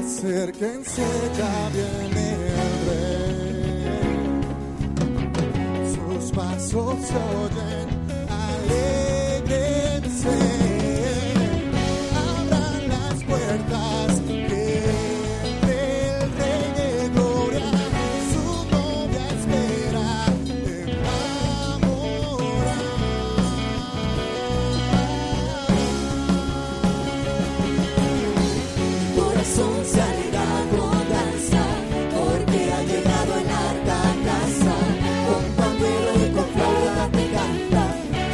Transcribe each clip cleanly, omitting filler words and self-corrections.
Acérquense, ya viene el Rey. Sus pasos se oyen, alégrense. Abran las puertas, que entre el Rey de Gloria. Su novia espera enamorada. Corazón se alegra con danza, porque ha llegado el arca a casa. Con pandero y con flauta te canta,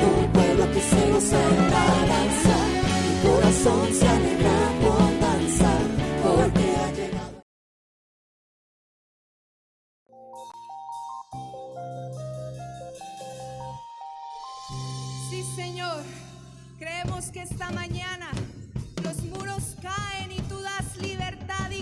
un pueblo que se goza en la danza. Mi corazón se alegra con danza, porque ha llegado. Sí, Señor, creemos que esta mañana los muros caen y tú das libertad y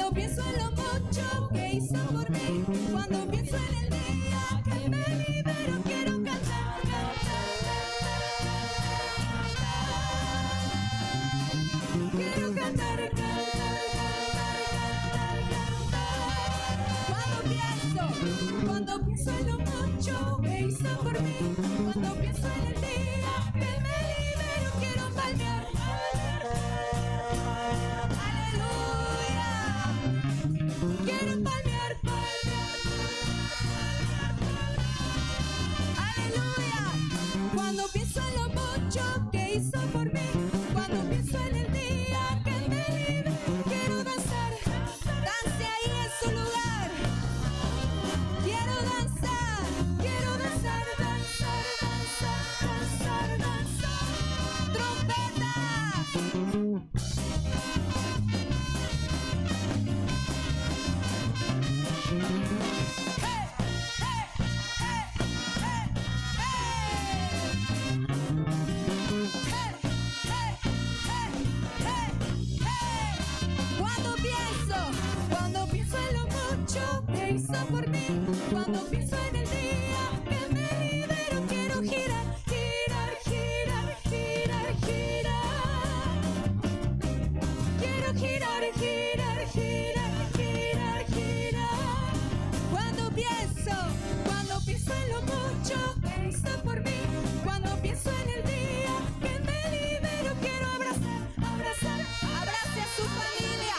Cuando pienso en lo mucho que hizo por mí, cuando pienso en el día que me libero, quiero cantar, cantar, cantar. Quiero cantar, cantar, cantar, cantar. Cuando pienso en lo mucho que hizo por mí, cuando pienso en el día que me libero, quiero palmear. Aleluya. Quiero palmear, palmear. Aleluya. Cuando pienso en lo mucho que hizo por mí, cuando pienso en el día que me libero, quiero danzar. Dance ahí en su lugar. Quiero danzar, danzar, danzar, danzar, danzar. Trompeta. Cuando pienso en lo mucho que hizo por mí, cuando pienso en el día que me libero, quiero girar, girar, girar, girar, girar. Quiero girar, girar, girar, girar, girar. Cuando pienso en lo mucho que hizo por mí, cuando pienso en el día que me libero, quiero abrazar, abrazar, abrace a su familia.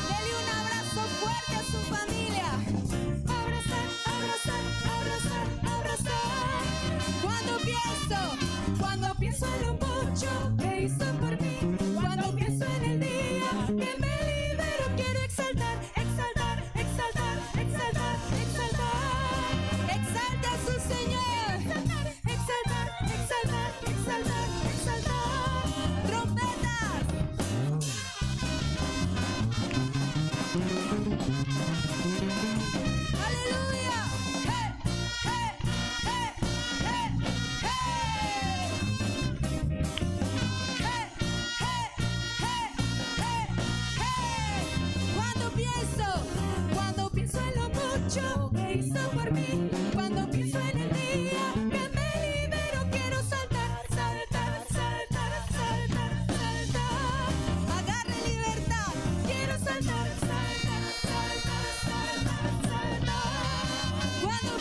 Dele un abrazo fuerte a su familia. Abrazar, abrazar, abrazar, abrazar. Cuando pienso en lo mucho que hizo por mí, cuando pienso en el día que me libero, quiero exaltar, exaltar, exaltar, exaltar, exaltar. Exalta a su Señor. Exaltar, exaltar, exaltar, exaltar. Trompetas. Aleluya. Hey, hey, hey, hey, hey. Hey, hey, hey, hey, hey. Cuando pienso en lo mucho que hizo por mí, cuando pienso en el día que me libero, quiero saltar, saltar, saltar, saltar, saltar. Agarre libertad, quiero saltar, saltar, saltar, saltar, saltar. Cuando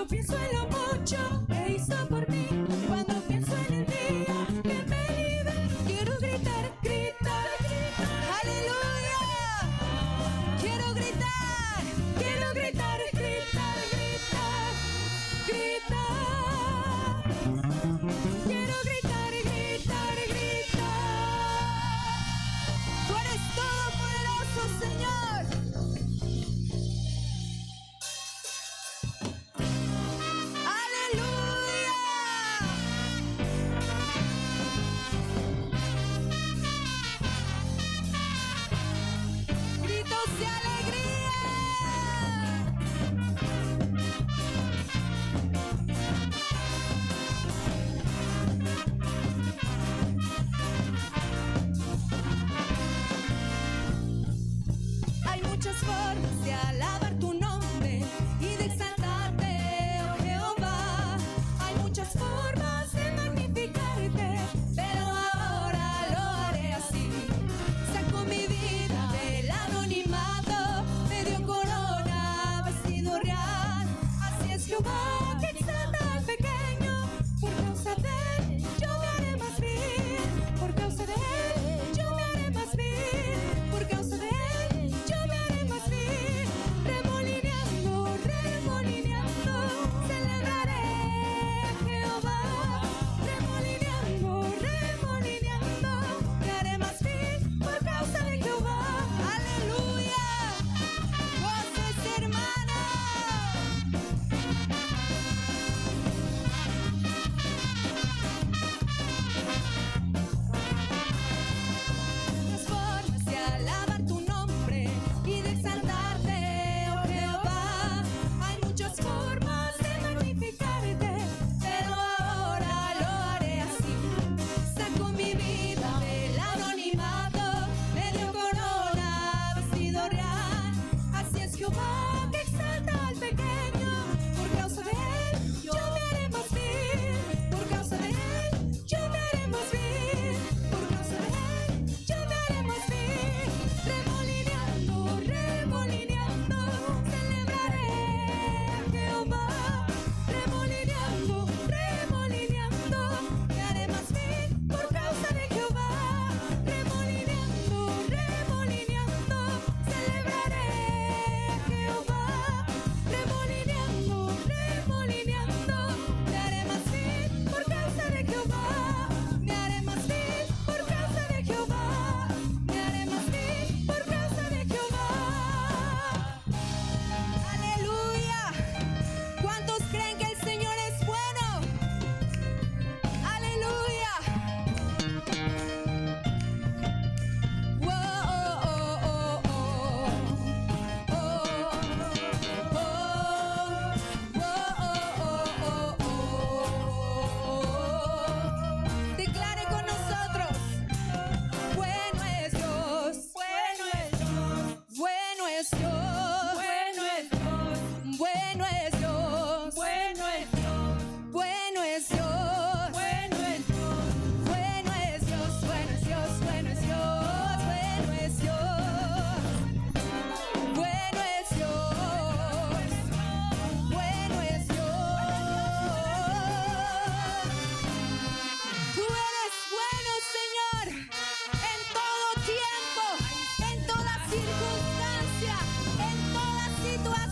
pienso en lo mucho que hizo por mí, cuando pienso en el día que me libero, quiero gritar, gritar, gritar. Aleluya. Quiero gritar, gritar, gritar, gritar. Quiero gritar, gritar, gritar. Tú eres todopoderoso, Señor. Aleluya. Gritos de alegría. Hay muchas formas de alabar tu nombre y de exaltarte, oh Jehová. Hay muchas formas de magnificarte, pero ahora lo haré así. Saco mi vida del anonimato, me dio corona, vestido real. Así es Jehová que exalta al pequeño. Por causa de él yo me haré más vil. Por causa de él yo me haré más vil. Por causa de él yo me haré más vil.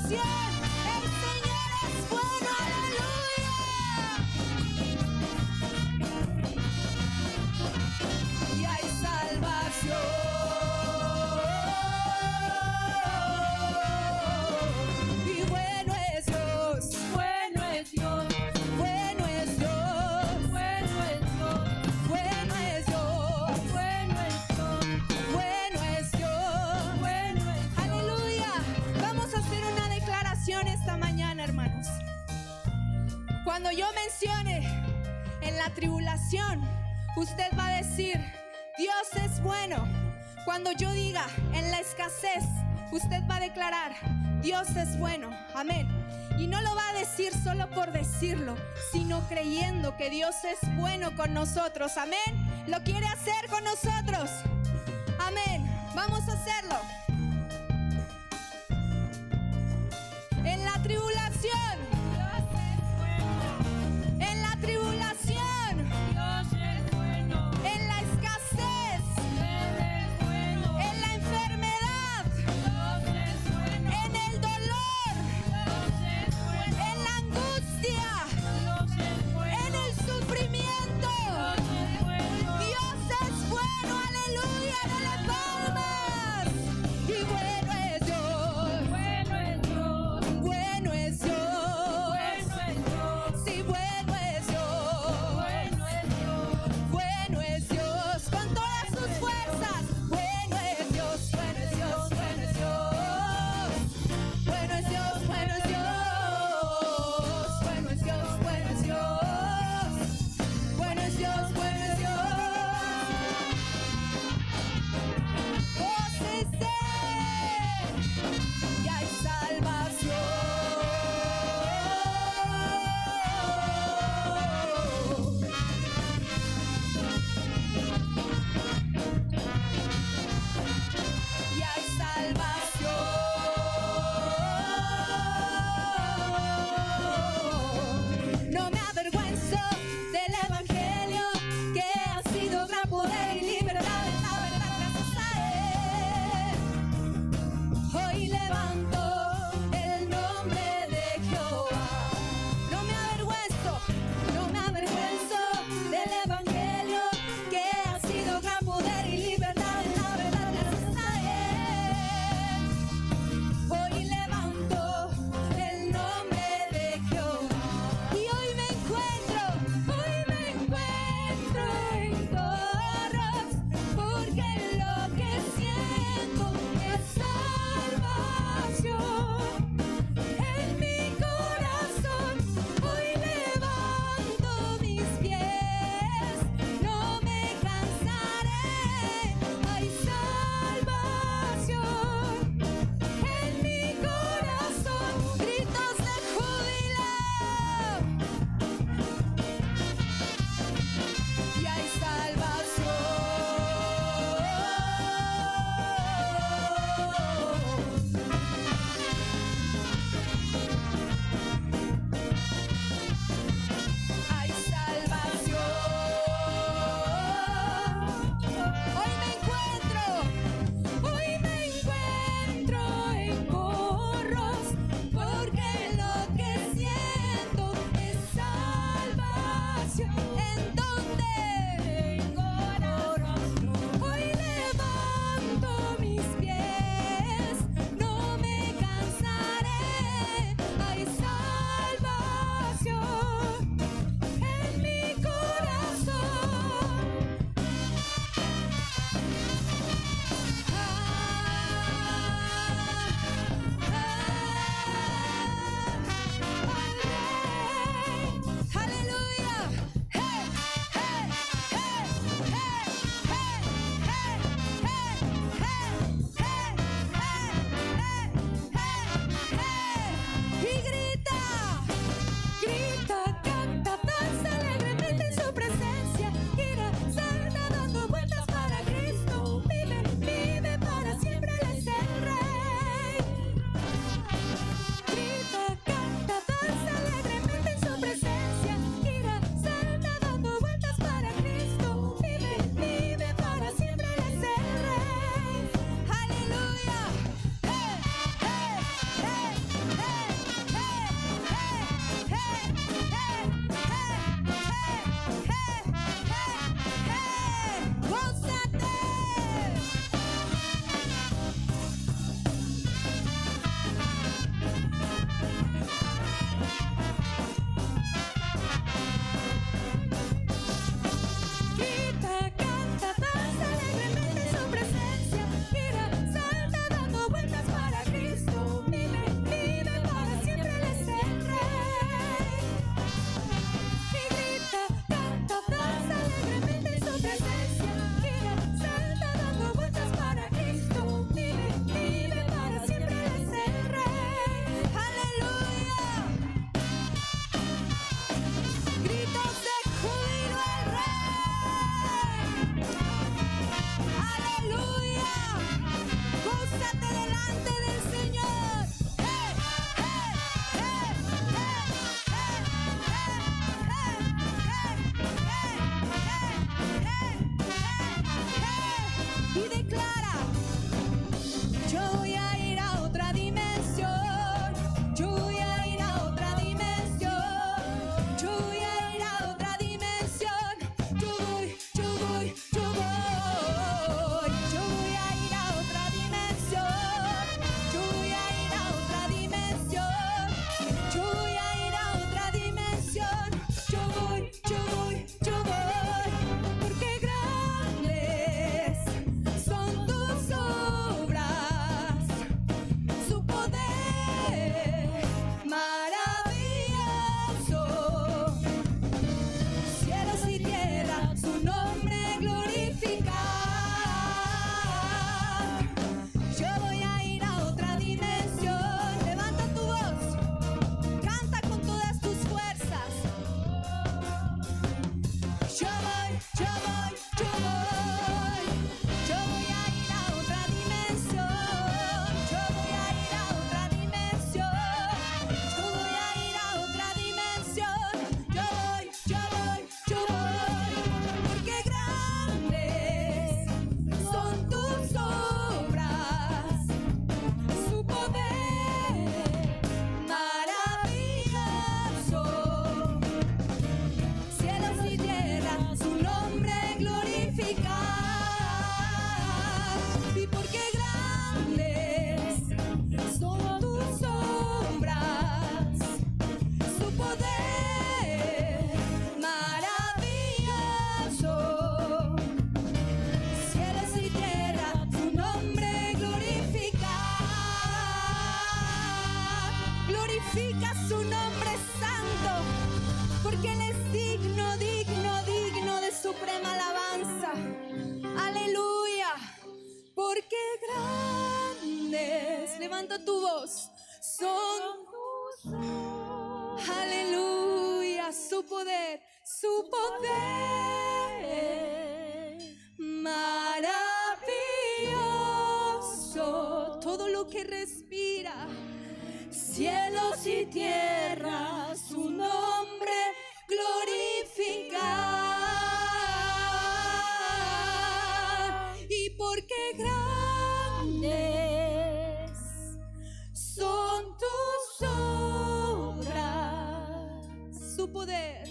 tribulación, el Señor es bueno, aleluya. Y hay salvación. Y bueno es Dios, bueno es Dios, bueno es Dios, bueno es Dios, bueno es Dios, bueno es Dios, bueno es Dios, bueno es Dios. Aleluya. Vamos a hacer una declaración esta mañana, hermanos. Cuando yo mencione en la tribulación, usted va a decir: Dios es bueno. Cuando yo diga en la escasez, usted va a declarar: Dios es bueno. Amén. Y no lo va a decir solo por decirlo, sino creyendo que Dios es bueno con nosotros. Amén. Lo quiere hacer con nosotros. Amén. Vamos a hacerlo. En la tribulación, Dios es bueno. En la tribulación, Dios es bueno. En la escasez, Él es bueno. En la enfermedad, Dios es bueno. En el dolor, Dios es bueno. En la angustia, Dios es bueno. En el sufrimiento, Dios es bueno. Dios es bueno, aleluya, dale palmas. levanta tu voz. Son tus obras. aleluya, su poder, su poder maravilloso. Todo lo que respira, cielos y tierra, su nombre glorificar. Y porque grandes son tus obras, su poder,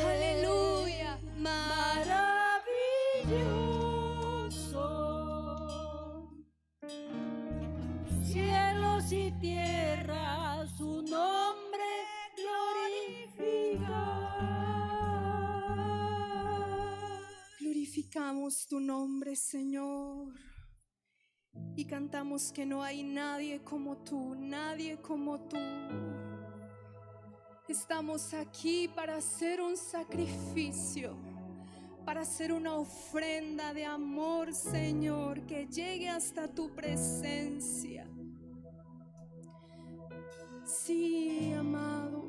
aleluya, maravilloso. Cielos y tierra, su nombre glorifica. Glorificamos tu nombre, Señor, y cantamos que no hay nadie como tú, nadie como tú. Estamos aquí para hacer un sacrificio, para hacer una ofrenda de amor, Señor, que llegue hasta tu presencia. Sí, amado.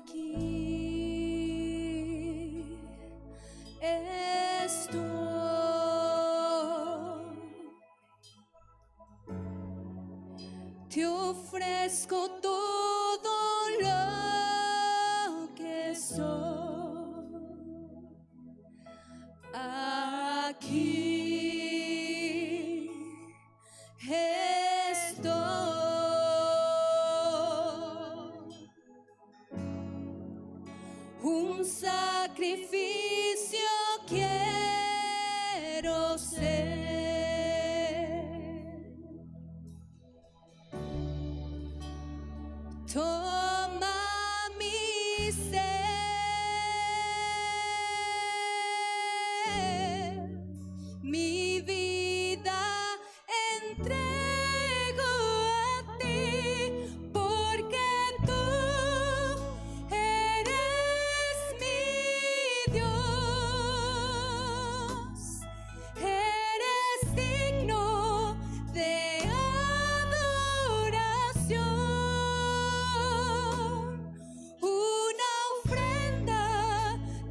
Aquí estoy, te ofrezco todo lo que soy. Aquí estoy. Un sacrificio quiero ser. Toma mi ser, mi vida entrego a ti, porque tú eres mi Dios, eres digno de adoración, una ofrenda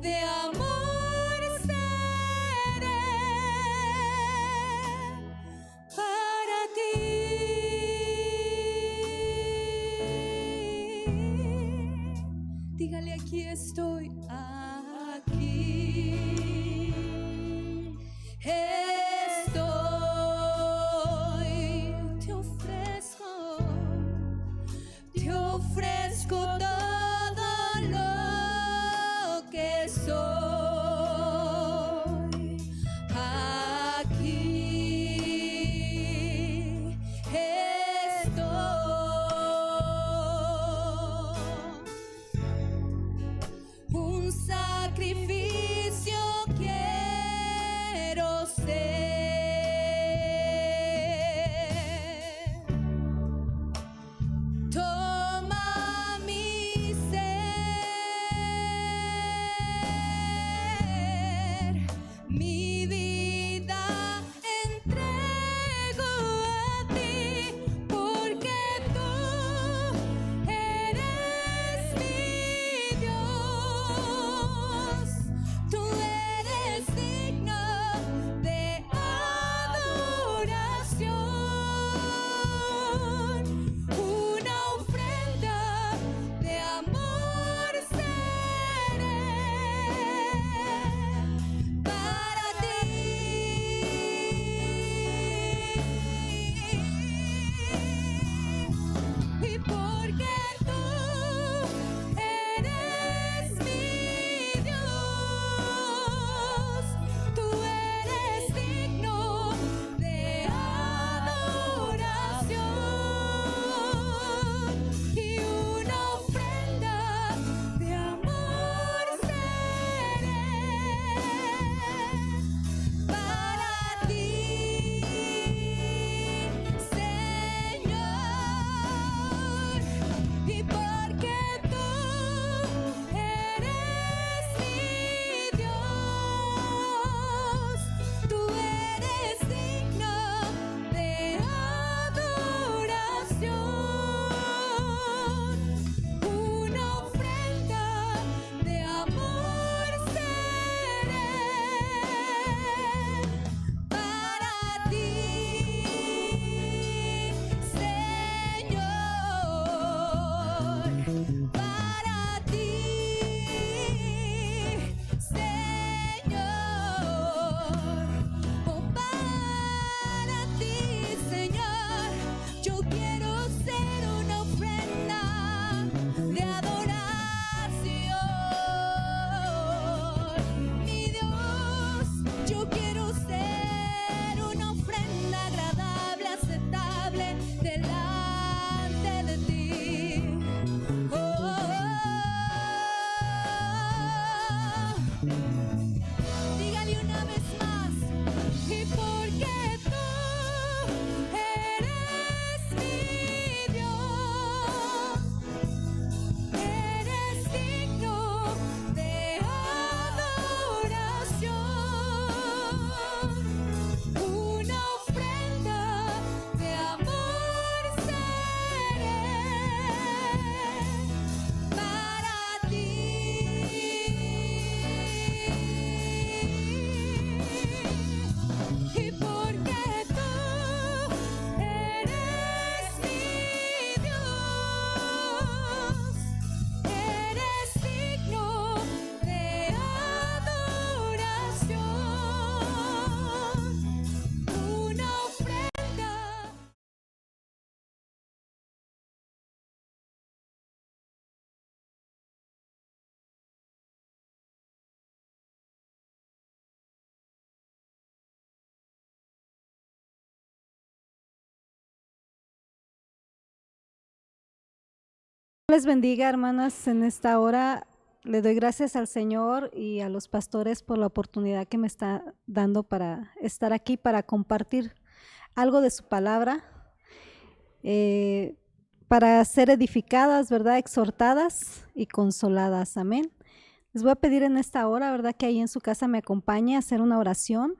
de amor seré para ti. Dígale, aquí estoy, aquí estoy, te ofrezco todo lo que soy. Aquí estoy. Un y porque tú eres mi Dios, eres digno de adoración, una ofrenda de amor seré para ti. Y porque tú eres mi Dios, eres digno de adoración, una ofrenda. Les bendiga, hermanas. En esta hora le doy gracias al Señor y a los pastores por la oportunidad que me está dando para estar aquí, para compartir algo de su palabra, para ser edificadas, ¿verdad? Exhortadas y consoladas. Amén. Les voy a pedir en esta hora, ¿verdad? Que ahí en su casa me acompañe a hacer una oración.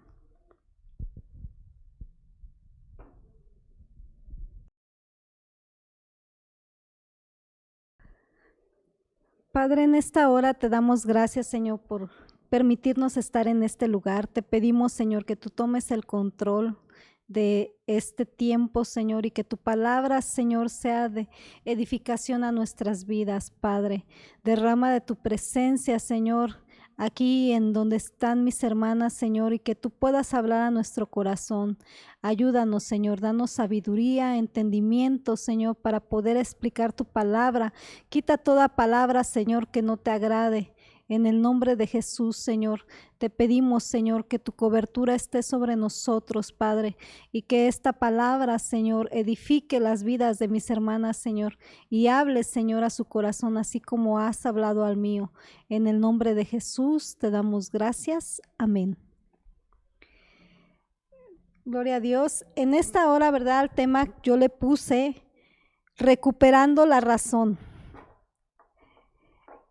Padre, en esta hora te damos gracias, Señor, por permitirnos estar en este lugar. Te pedimos, Señor, que tú tomes el control de este tiempo, Señor, y que tu palabra, Señor, sea de edificación a nuestras vidas, Padre. Derrama de tu presencia, Señor, aquí en donde están mis hermanas, Señor, y que tú puedas hablar a nuestro corazón. Ayúdanos, Señor, danos sabiduría, entendimiento, Señor, para poder explicar tu palabra. Quita toda palabra, Señor, que no te agrade. En el nombre de Jesús, Señor, te pedimos, Señor, que tu cobertura esté sobre nosotros, Padre, y que esta palabra, Señor, edifique las vidas de mis hermanas, Señor, y hable, Señor, a su corazón, así como has hablado al mío. En el nombre de Jesús te damos gracias. Amén. Gloria a Dios. En esta hora, ¿verdad? El tema yo le puse recuperando la razón.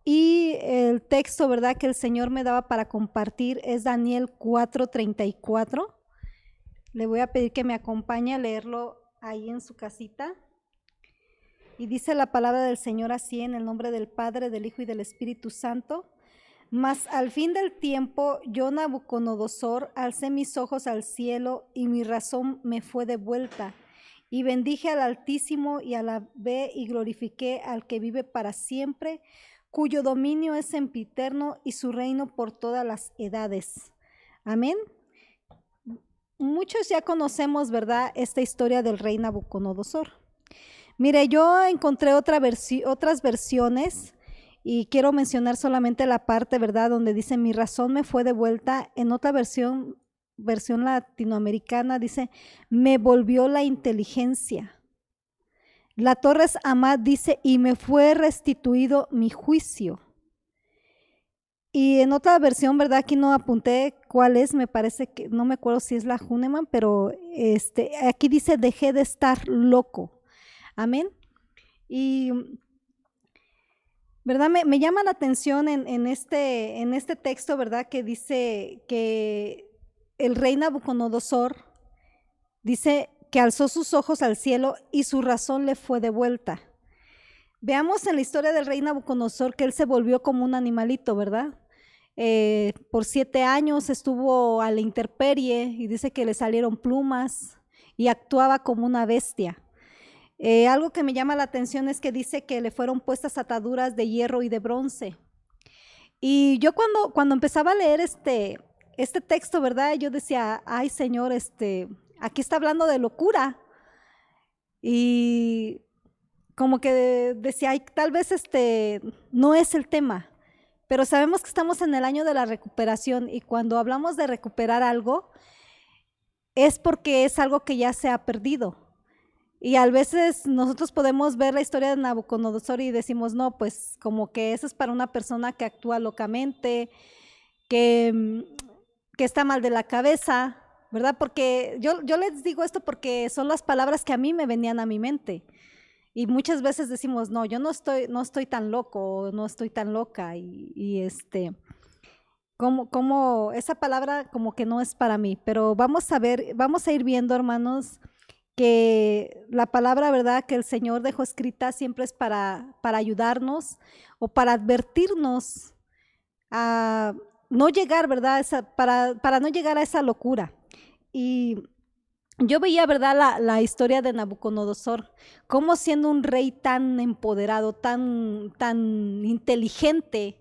Y el texto, ¿verdad?, que el Señor me daba para compartir es Daniel 4:34. Le voy a pedir que me acompañe a leerlo ahí en su casita. Y dice la palabra del Señor así, en el nombre del Padre, del Hijo y del Espíritu Santo. Mas al fin del tiempo, yo, Nabucodonosor, alcé mis ojos al cielo y mi razón me fue devuelta. Y bendije al Altísimo y alabé y glorifiqué al que vive para siempre, cuyo dominio es sempiterno y su reino por todas las edades. Amén. Muchos ya conocemos, ¿verdad?, esta historia del rey Nabucodonosor. Mire, yo encontré otras versiones y quiero mencionar solamente la parte, ¿verdad?, donde dice mi razón me fue devuelta. En otra versión latinoamericana dice me volvió la inteligencia. La Torres Amat dice y me fue restituido mi juicio. Y en otra versión, ¿verdad?, aquí no apunté cuál es, me parece que, no me acuerdo si es la Huneman, pero aquí dice dejé de estar loco. Amén. Y ¿verdad? Me llama la atención en este texto, ¿verdad?, que dice que el rey Nabucodonosor dice que alzó sus ojos al cielo y su razón le fue devuelta. Veamos en la historia del rey Nabucodonosor que él se volvió como un animalito, ¿verdad? Por 7 años estuvo a la intemperie y dice que le salieron plumas y actuaba como una bestia. Algo que me llama la atención es que dice que le fueron puestas ataduras de hierro y de bronce. Y yo cuando empezaba a leer este texto, ¿verdad?, yo decía, ay Señor, aquí está hablando de locura. Y como que decía, ay, tal vez no es el tema. Pero sabemos que estamos en el año de la recuperación y cuando hablamos de recuperar algo es porque es algo que ya se ha perdido. Y a veces nosotros podemos ver la historia de Nabucodonosor y decimos, no, pues como que eso es para una persona que actúa locamente, que está mal de la cabeza, ¿verdad? Porque yo les digo esto porque son las palabras que a mí me venían a mi mente. Y muchas veces decimos, no, yo no estoy tan loco, no estoy tan loca. Como esa palabra como que no es para mí. Pero vamos a ir viendo, hermanos, que la palabra, ¿verdad?, que el Señor dejó escrita siempre es para ayudarnos o para advertirnos a no llegar, ¿verdad?, para no llegar a esa locura. Y yo veía, ¿verdad?, la historia de Nabucodonosor, cómo siendo un rey tan empoderado, tan inteligente,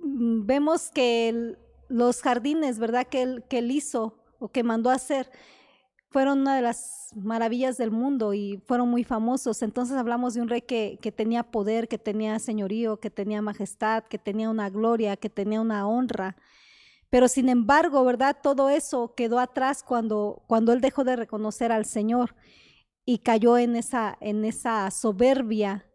vemos que los jardines, ¿verdad?, que él hizo o que mandó a hacer, fueron una de las maravillas del mundo y fueron muy famosos. Entonces hablamos de un rey que tenía poder, que tenía señorío, que tenía majestad, que tenía una gloria, que tenía una honra. Pero sin embargo, ¿verdad? Todo eso quedó atrás cuando él dejó de reconocer al Señor y cayó en esa soberbia.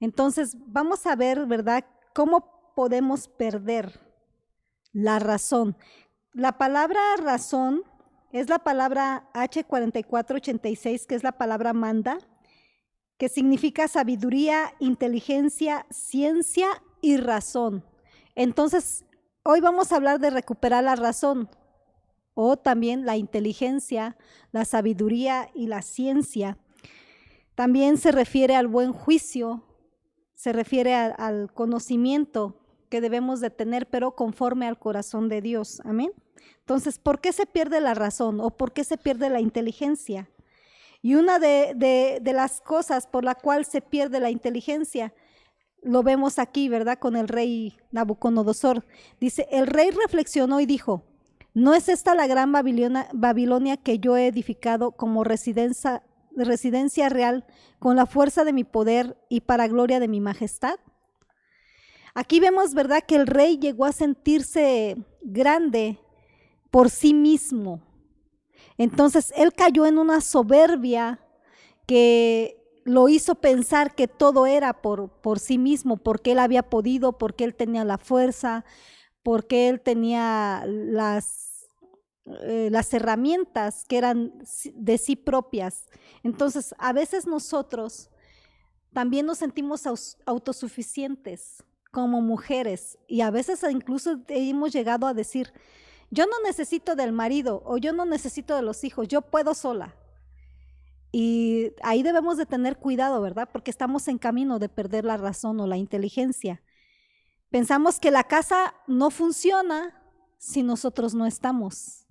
Entonces vamos a ver, ¿verdad?, cómo podemos perder la razón. La palabra razón es la palabra H4486, que es la palabra manda, que significa sabiduría, inteligencia, ciencia y razón. Entonces, hoy vamos a hablar de recuperar la razón, o también la inteligencia, la sabiduría y la ciencia. También se refiere al buen juicio, se refiere al conocimiento que debemos de tener, pero conforme al corazón de Dios. Amén. Entonces, ¿por qué se pierde la razón o por qué se pierde la inteligencia? Y una de las cosas por la cual se pierde la inteligencia, lo vemos aquí, ¿verdad?, con el rey Nabucodonosor. Dice, el rey reflexionó y dijo, ¿no es esta la gran Babilonia que yo he edificado como residencia real con la fuerza de mi poder y para gloria de mi majestad? Aquí vemos, ¿verdad?, que el rey llegó a sentirse grande por sí mismo. Entonces él cayó en una soberbia que lo hizo pensar que todo era por sí mismo, porque él había podido, porque él tenía la fuerza, porque él tenía las herramientas que eran de sí propias. Entonces, a veces nosotros también nos sentimos autosuficientes como mujeres y a veces incluso hemos llegado a decir, yo no necesito del marido o yo no necesito de los hijos, yo puedo sola. Y ahí debemos de tener cuidado, ¿verdad? Porque estamos en camino de perder la razón o la inteligencia. Pensamos que la casa no funciona si nosotros no estamos.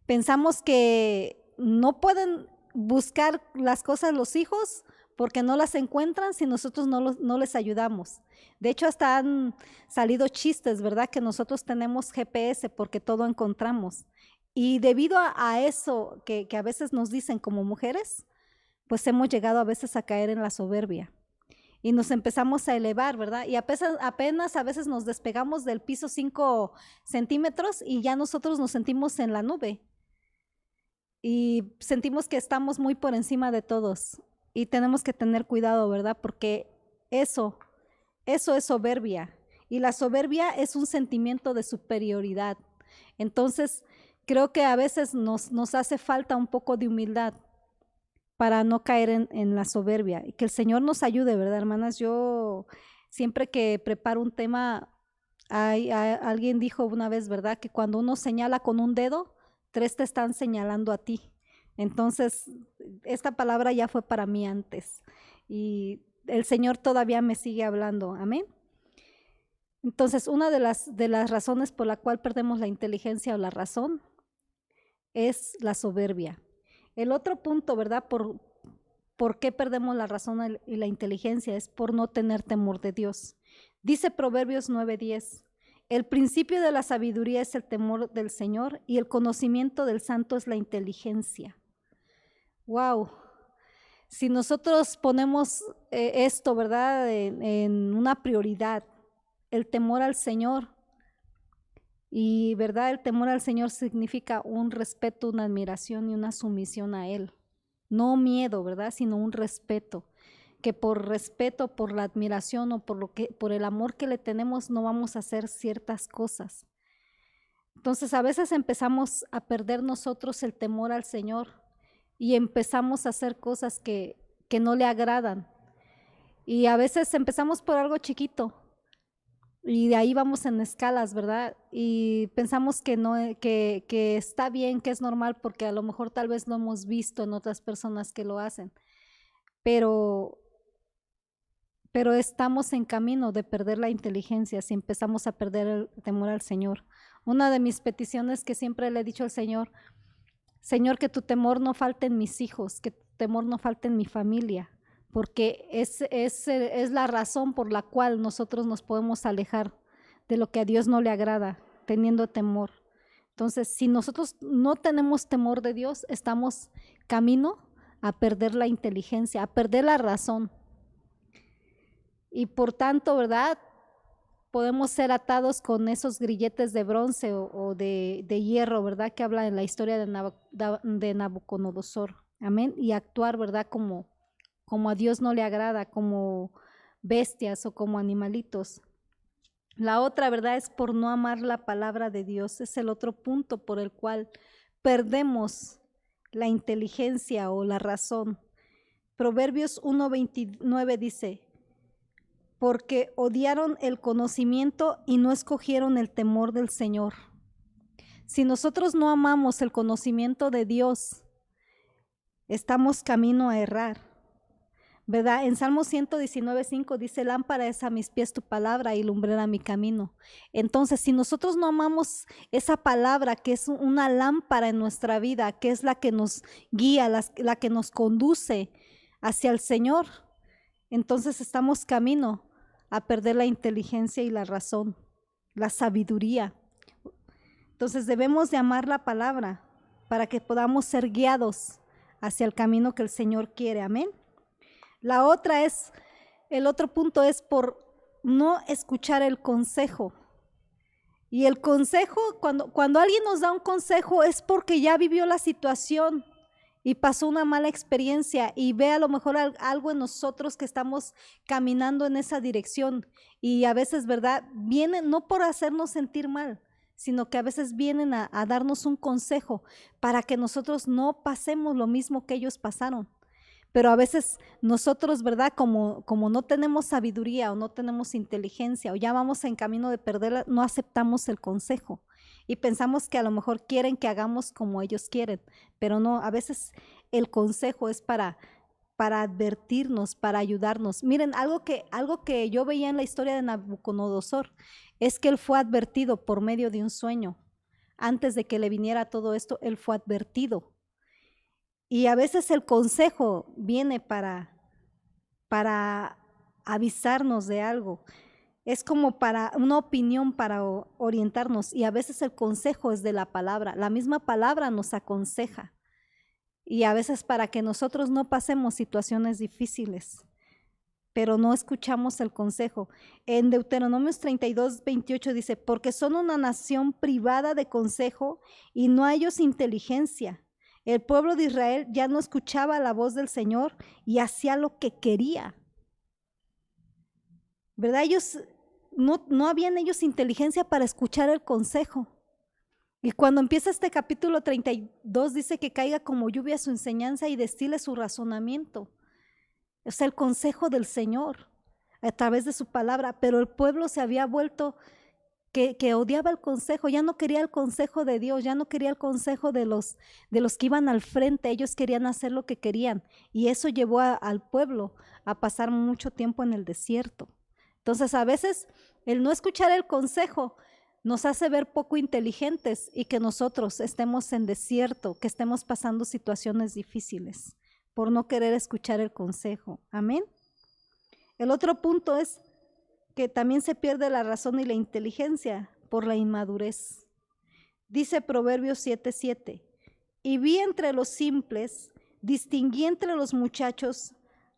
Pensamos que no pueden buscar las cosas los hijos porque no las encuentran si nosotros no les ayudamos. De hecho, hasta han salido chistes, ¿verdad? Que nosotros tenemos GPS porque todo encontramos. Y debido a eso que a veces nos dicen como mujeres, pues hemos llegado a veces a caer en la soberbia. Y nos empezamos a elevar, ¿verdad? Y apenas a veces nos despegamos del piso 5 centímetros y ya nosotros nos sentimos en la nube. Y sentimos que estamos muy por encima de todos. Y tenemos que tener cuidado, ¿verdad? Porque eso es soberbia. Y la soberbia es un sentimiento de superioridad. Entonces, creo que a veces nos hace falta un poco de humildad para no caer en la soberbia. Y que el Señor nos ayude, ¿verdad, hermanas? Yo siempre que preparo un tema, alguien dijo una vez, ¿verdad? Que cuando uno señala con un dedo, 3 te están señalando a ti. Entonces, esta palabra ya fue para mí antes y el Señor todavía me sigue hablando, amén. Entonces, una de las razones por la cual perdemos la inteligencia o la razón es la soberbia. El otro punto, ¿verdad? ¿Por qué perdemos la razón y la inteligencia? Es por no tener temor de Dios. Dice Proverbios 9:10. El principio de la sabiduría es el temor del Señor y el conocimiento del santo es la inteligencia. Wow, si nosotros ponemos esto, ¿verdad?, en una prioridad, el temor al Señor, y ¿verdad?, el temor al Señor significa un respeto, una admiración y una sumisión a Él. No miedo, ¿verdad?, sino un respeto, que por respeto, por la admiración o por el amor que le tenemos no vamos a hacer ciertas cosas. Entonces a veces empezamos a perder nosotros el temor al Señor y empezamos a hacer cosas que no le agradan. Y a veces empezamos por algo chiquito y de ahí vamos en escalas, ¿verdad? Y pensamos que no, que está bien, que es normal, porque a lo mejor tal vez lo hemos visto en otras personas que lo hacen. Pero estamos en camino de perder la inteligencia si empezamos a perder el temor al Señor. Una de mis peticiones que siempre le he dicho al Señor, Señor, que tu temor no falte en mis hijos, que tu temor no falte en mi familia, porque es la razón por la cual nosotros nos podemos alejar de lo que a Dios no le agrada, teniendo temor. Entonces, si nosotros no tenemos temor de Dios, estamos camino a perder la inteligencia, a perder la razón. Y por tanto, ¿verdad? Podemos ser atados con esos grilletes de bronce o de hierro, ¿verdad? Que habla en la historia de Nabucodonosor. Amén. Y actuar, ¿verdad? Como a Dios no le agrada, como bestias o como animalitos. La otra, ¿verdad? Es por no amar la palabra de Dios. Es el otro punto por el cual perdemos la inteligencia o la razón. Proverbios 1:29 dice, porque odiaron el conocimiento y no escogieron el temor del Señor. Si nosotros no amamos el conocimiento de Dios, estamos camino a errar, ¿verdad? En Salmo 119:5 dice, lámpara es a mis pies tu palabra y lumbrera mi camino. Entonces, si nosotros no amamos esa palabra que es una lámpara en nuestra vida, que es la que nos guía, la que nos conduce hacia el Señor, entonces estamos camino a perder la inteligencia y la razón, la sabiduría. Entonces debemos de amar la palabra para que podamos ser guiados hacia el camino que el Señor quiere. Amén. El otro punto es por no escuchar el consejo. Y el consejo, cuando alguien nos da un consejo es porque ya vivió la situación y pasó una mala experiencia y ve a lo mejor algo en nosotros que estamos caminando en esa dirección. Y a veces, ¿verdad? Vienen no por hacernos sentir mal, sino que a veces vienen a darnos un consejo para que nosotros no pasemos lo mismo que ellos pasaron. Pero a veces nosotros, ¿verdad? Como no tenemos sabiduría o no tenemos inteligencia o ya vamos en camino de perderla, no aceptamos el consejo. Y pensamos que a lo mejor quieren que hagamos como ellos quieren, pero no, a veces el consejo es para advertirnos, para ayudarnos. Miren, algo que yo veía en la historia de Nabucodonosor es que él fue advertido por medio de un sueño. Antes de que le viniera todo esto, él fue advertido. Y a veces el consejo viene para avisarnos de algo. Es como para una opinión para orientarnos y a veces el consejo es de la palabra. La misma palabra nos aconseja y a veces para que nosotros no pasemos situaciones difíciles, pero no escuchamos el consejo. En Deuteronomios 32:28 dice, porque son una nación privada de consejo y no hay ellos inteligencia. El pueblo de Israel ya no escuchaba la voz del Señor y hacía lo que quería. ¿Verdad? No habían ellos inteligencia para escuchar el consejo. Y cuando empieza este capítulo 32 dice que caiga como lluvia su enseñanza y destile su razonamiento. Es el consejo del Señor a través de su palabra, pero el pueblo se había vuelto que odiaba el consejo, ya no quería el consejo de Dios, ya no quería el consejo de los que iban al frente, ellos querían hacer lo que querían y eso llevó al pueblo a pasar mucho tiempo en el desierto. Entonces a veces el no escuchar el consejo nos hace ver poco inteligentes y que nosotros estemos en desierto, que estemos pasando situaciones difíciles por no querer escuchar el consejo. Amén. El otro punto es que también se pierde la razón y la inteligencia por la inmadurez. Dice Proverbios 7:7, y vi entre los simples, distinguí entre los muchachos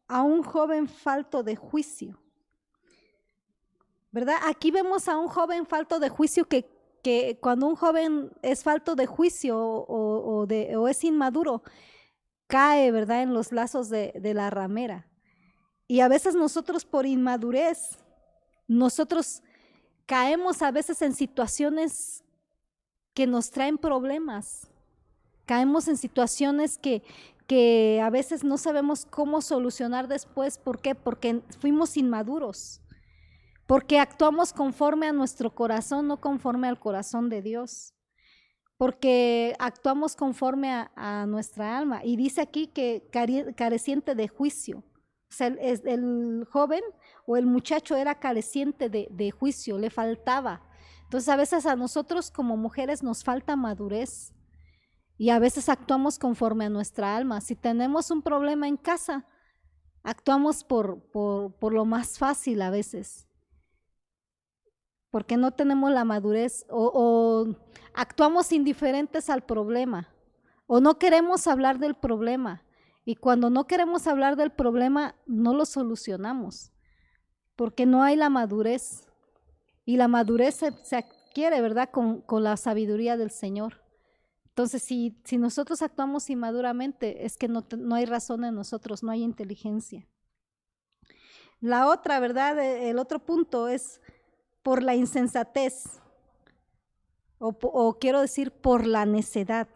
a un joven falto de juicio. ¿Verdad? Aquí vemos a un joven falto de juicio que cuando un joven es falto de juicio o es inmaduro, cae, ¿verdad?, en los lazos de la ramera. Y a veces nosotros por inmadurez, nosotros caemos a veces en situaciones que nos traen problemas. Caemos en situaciones que a veces no sabemos cómo solucionar después. ¿Por qué? Porque fuimos inmaduros, porque actuamos conforme a nuestro corazón, no conforme al corazón de Dios, porque actuamos conforme a nuestra alma. Y dice aquí que careciente de juicio. O sea, el joven o el muchacho era careciente de juicio, le faltaba. Entonces a veces a nosotros como mujeres nos falta madurez y a veces actuamos conforme a nuestra alma. Si tenemos un problema en casa, actuamos por lo más fácil a veces, porque no tenemos la madurez o actuamos indiferentes al problema o no queremos hablar del problema. Y cuando no queremos hablar del problema, no lo solucionamos, porque no hay la madurez. Y la madurez se adquiere, ¿verdad?, con la sabiduría del Señor. Entonces, si nosotros actuamos inmaduramente, es que no hay razón en nosotros, no hay inteligencia. La otra, ¿verdad?, el otro punto es por la insensatez, o quiero decir, por la necedad.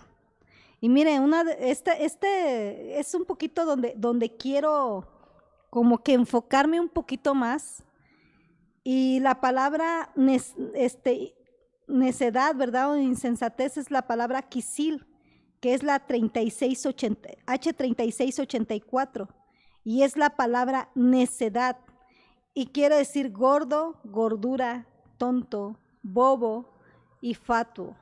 Y miren, este es un poquito donde quiero como que enfocarme un poquito más. Y la palabra necedad, ¿verdad? O insensatez es la palabra quisil, que es la H3684. Y es la palabra necedad. Y quiere decir gordo, gordura, tonto, bobo y fatuo.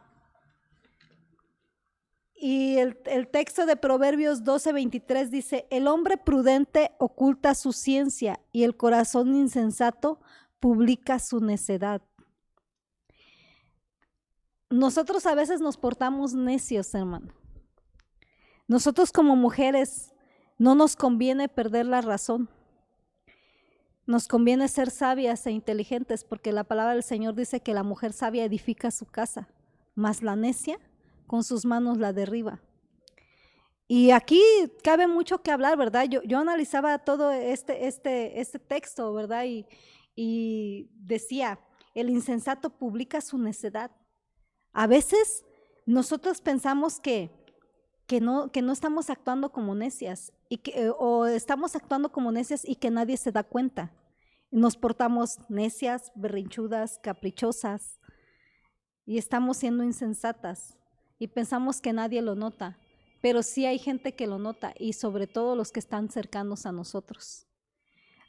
Y el texto de Proverbios 12:23 dice, el hombre prudente oculta su ciencia y el corazón insensato publica su necedad. Nosotros a veces nos portamos necios, hermano. Nosotros como mujeres no nos conviene perder la razón. Nos conviene ser sabias e inteligentes, porque la palabra del Señor dice que la mujer sabia edifica su casa, mas la necia con sus manos la derriba. Y aquí cabe mucho que hablar, ¿verdad? Yo analizaba todo este texto, ¿verdad? Y decía, el insensato publica su necedad. A veces nosotros pensamos que no estamos actuando como necias, o estamos actuando como necias y que nadie se da cuenta. Nos portamos necias, berrinchudas, caprichosas, y estamos siendo insensatas. Y pensamos que nadie lo nota, pero sí hay gente que lo nota, y sobre todo los que están cercanos a nosotros.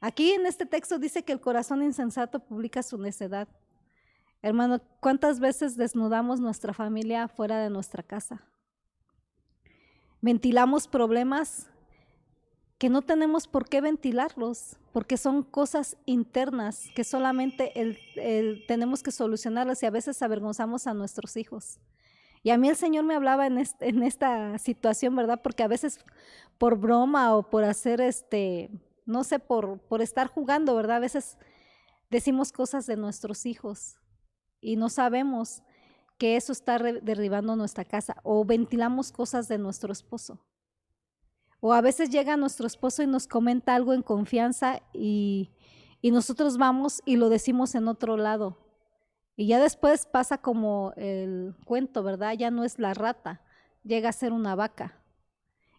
Aquí en este texto dice que el corazón insensato publica su necedad. Hermano, ¿cuántas veces desnudamos nuestra familia fuera de nuestra casa? Ventilamos problemas que no tenemos por qué ventilarlos, porque son cosas internas que solamente tenemos que solucionarlas, y a veces avergonzamos a nuestros hijos. Y a mí el Señor me hablaba en esta situación, ¿verdad? Porque a veces por broma o por hacer no sé, por estar jugando, ¿verdad? A veces decimos cosas de nuestros hijos y no sabemos que eso está derribando nuestra casa, o ventilamos cosas de nuestro esposo. O a veces llega nuestro esposo y nos comenta algo en confianza y nosotros vamos y lo decimos en otro lado. Y ya después pasa como el cuento, ¿verdad? Ya no es la rata, llega a ser una vaca.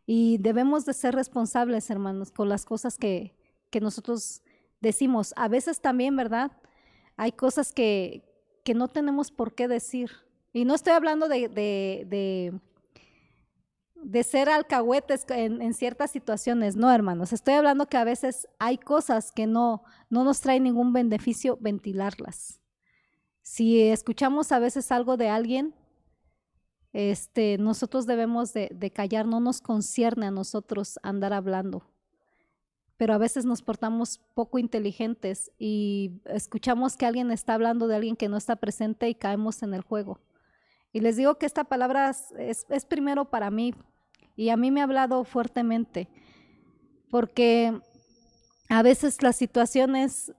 Y debemos de ser responsables, hermanos, con las cosas que nosotros decimos. A veces también, ¿verdad? Hay cosas que no tenemos por qué decir. Y no estoy hablando de ser alcahuetes en ciertas situaciones, no, hermanos. Estoy hablando que a veces hay cosas que no nos traen ningún beneficio ventilarlas. Si escuchamos a veces algo de alguien, nosotros debemos de callar, no nos concierne a nosotros andar hablando. Pero a veces nos portamos poco inteligentes y escuchamos que alguien está hablando de alguien que no está presente y caemos en el juego. Y les digo que esta palabra es primero para mí, y a mí me ha hablado fuertemente, porque a veces las situaciones,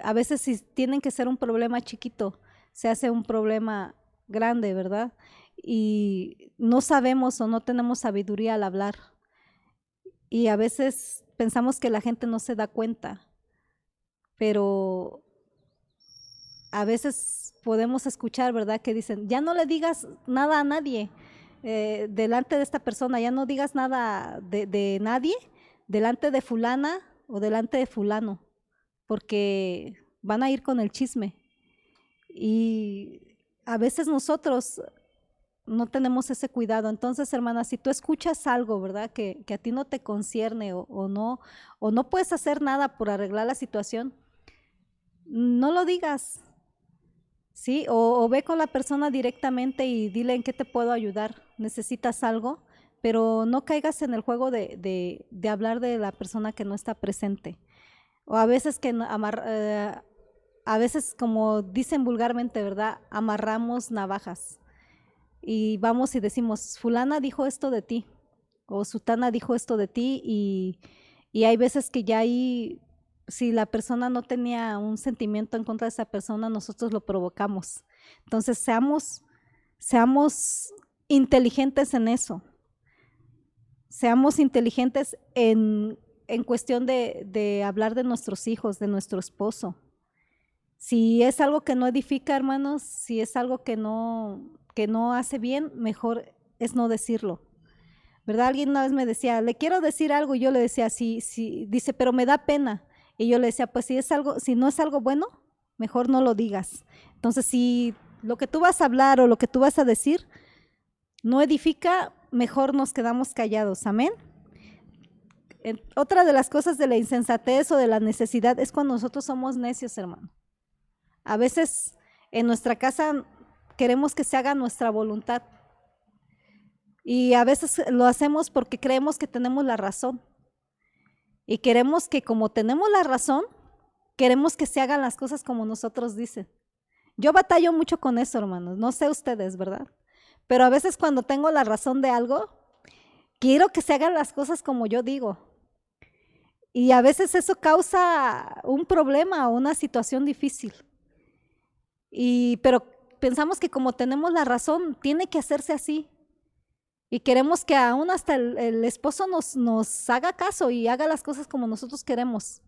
a veces si tienen que ser un problema chiquito, se hace un problema grande, ¿verdad? Y no sabemos o no tenemos sabiduría al hablar. Y a veces pensamos que la gente no se da cuenta, pero a veces podemos escuchar, ¿verdad? Que dicen, ya no le digas nada a nadie delante de esta persona, ya no digas nada de nadie delante de fulana o delante de fulano, porque van a ir con el chisme. Y a veces nosotros no tenemos ese cuidado. Entonces, hermana, si tú escuchas algo, ¿verdad? Que a ti no te concierne o no puedes hacer nada por arreglar la situación, no lo digas, ¿sí? O ve con la persona directamente y dile en qué te puedo ayudar, necesitas algo, pero no caigas en el juego de hablar de la persona que no está presente. O a veces a veces, como dicen vulgarmente, ¿verdad? Amarramos navajas y vamos y decimos, fulana dijo esto de ti, o sutana dijo esto de ti, y hay veces que ya ahí, si la persona no tenía un sentimiento en contra de esa persona, nosotros lo provocamos. Entonces, seamos inteligentes en eso. Seamos inteligentes en cuestión de hablar de nuestros hijos, de nuestro esposo. Si es algo que no edifica, hermanos, si es algo que no hace bien, mejor es no decirlo. ¿Verdad? Alguien una vez me decía, le quiero decir algo, y yo le decía, sí, dice, pero me da pena. Y yo le decía, pues si no es algo bueno, mejor no lo digas. Entonces, si lo que tú vas a hablar o lo que tú vas a decir no edifica, mejor nos quedamos callados. Amén. Otra de las cosas de la insensatez o de la necesidad es cuando nosotros somos necios, hermano. A veces en nuestra casa queremos que se haga nuestra voluntad. Y a veces lo hacemos porque creemos que tenemos la razón. Y queremos que, como tenemos la razón, queremos que se hagan las cosas como nosotros dicen. Yo batallo mucho con eso, hermanos. No sé ustedes, ¿verdad? Pero a veces cuando tengo la razón de algo, quiero que se hagan las cosas como yo digo. Y a veces eso causa un problema o una situación difícil. Pero pensamos que como tenemos la razón, tiene que hacerse así. Y queremos que aún hasta el esposo nos haga caso y haga las cosas como nosotros queremos.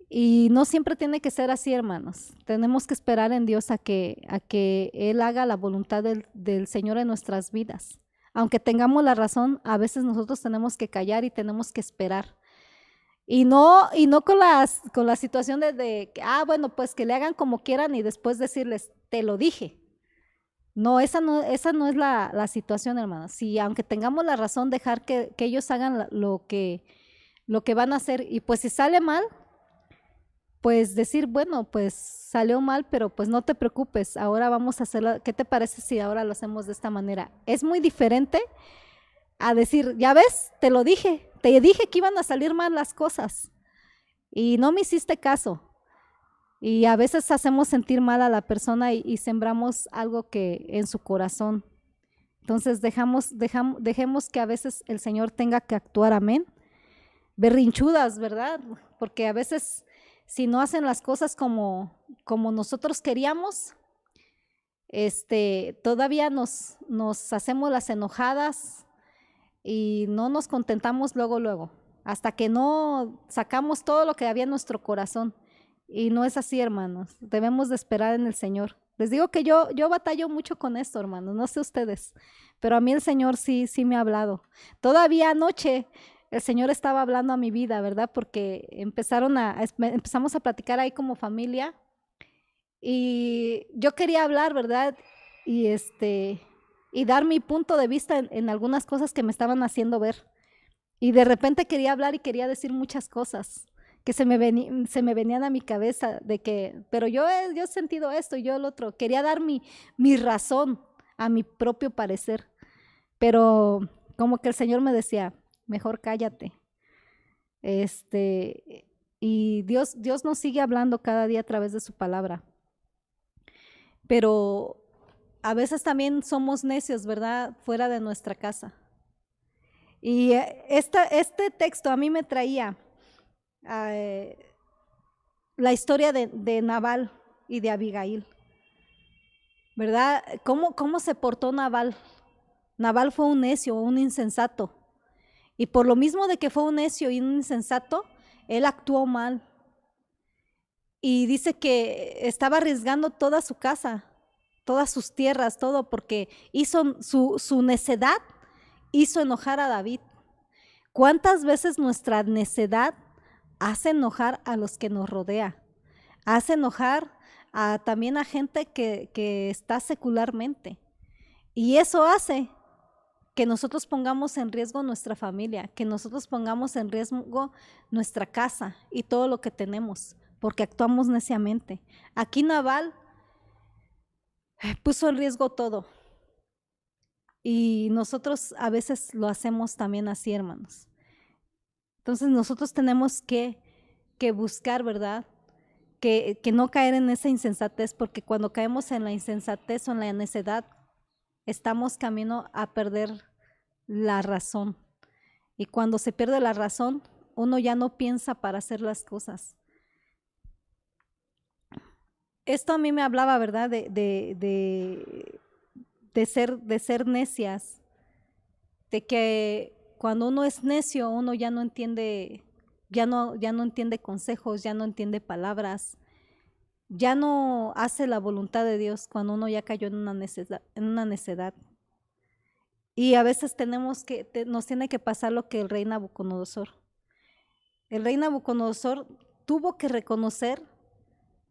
Y no siempre tiene que ser así, hermanos. Tenemos que esperar en Dios a que Él haga la voluntad del Señor en nuestras vidas. Aunque tengamos la razón, a veces nosotros tenemos que callar y tenemos que esperar. Y no con la situación de bueno, pues que le hagan como quieran y después decirles, te lo dije. No, esa no es la situación, hermanos. Si aunque tengamos la razón, dejar que ellos hagan lo que van a hacer, y pues si sale mal, pues decir, bueno, pues salió mal, pero pues no te preocupes, ahora vamos a hacerlo. ¿Qué te parece si ahora lo hacemos de esta manera? Es muy diferente a decir, ya ves, te lo dije, te dije que iban a salir mal las cosas y no me hiciste caso. Y a veces hacemos sentir mal a la persona y sembramos algo que en su corazón. Entonces dejemos que a veces el Señor tenga que actuar, amén. Berrinchudas, ¿verdad? Porque a veces si no hacen las cosas como nosotros queríamos, todavía nos hacemos las enojadas y no nos contentamos luego, hasta que no sacamos todo lo que había en nuestro corazón. Y no es así, hermanos. Debemos de esperar en el Señor. Les digo que yo batallo mucho con esto, hermanos. No sé ustedes, pero a mí el Señor sí me ha hablado. Todavía anoche el Señor estaba hablando a mi vida, ¿verdad? Porque empezamos a platicar ahí como familia y yo quería hablar, ¿verdad? Y dar mi punto de vista en algunas cosas que me estaban haciendo ver. Y de repente quería hablar y quería decir muchas cosas que se me venían a mi cabeza pero yo he sentido esto y yo el otro. Quería dar mi razón a mi propio parecer, pero como que el Señor me decía, mejor cállate. Y Dios nos sigue hablando cada día a través de su palabra. Pero a veces también somos necios, ¿verdad? Fuera de nuestra casa. Y este texto a mí me traía la historia de Nabal y de Abigail, ¿verdad? ¿Cómo se portó Nabal? Nabal fue un necio, un insensato, y por lo mismo de que fue un necio y un insensato, él actuó mal. y dice que estaba arriesgando toda su casa, todas sus tierras, todo, porque hizo su necedad, hizo enojar a David. ¿Cuántas veces nuestra necedad hace enojar a los que nos rodea? Hace enojar también a gente que está secularmente. Y eso hace que nosotros pongamos en riesgo nuestra familia, que nosotros pongamos en riesgo nuestra casa y todo lo que tenemos, porque actuamos neciamente. Aquí Nabal puso en riesgo todo. Y nosotros a veces lo hacemos también así, hermanos. Entonces nosotros tenemos que buscar, ¿verdad? Que no caer en esa insensatez, porque cuando caemos en la insensatez o en la necedad, estamos camino a perder la razón. Y cuando se pierde la razón, uno ya no piensa para hacer las cosas. Esto a mí me hablaba, ¿verdad? De ser necias, de que cuando uno es necio, uno ya no entiende, ya no entiende consejos, ya no entiende palabras, ya no hace la voluntad de Dios cuando uno ya cayó en una necedad. Y a veces nos tiene que pasar lo que el rey Nabucodonosor. El rey Nabucodonosor tuvo que reconocer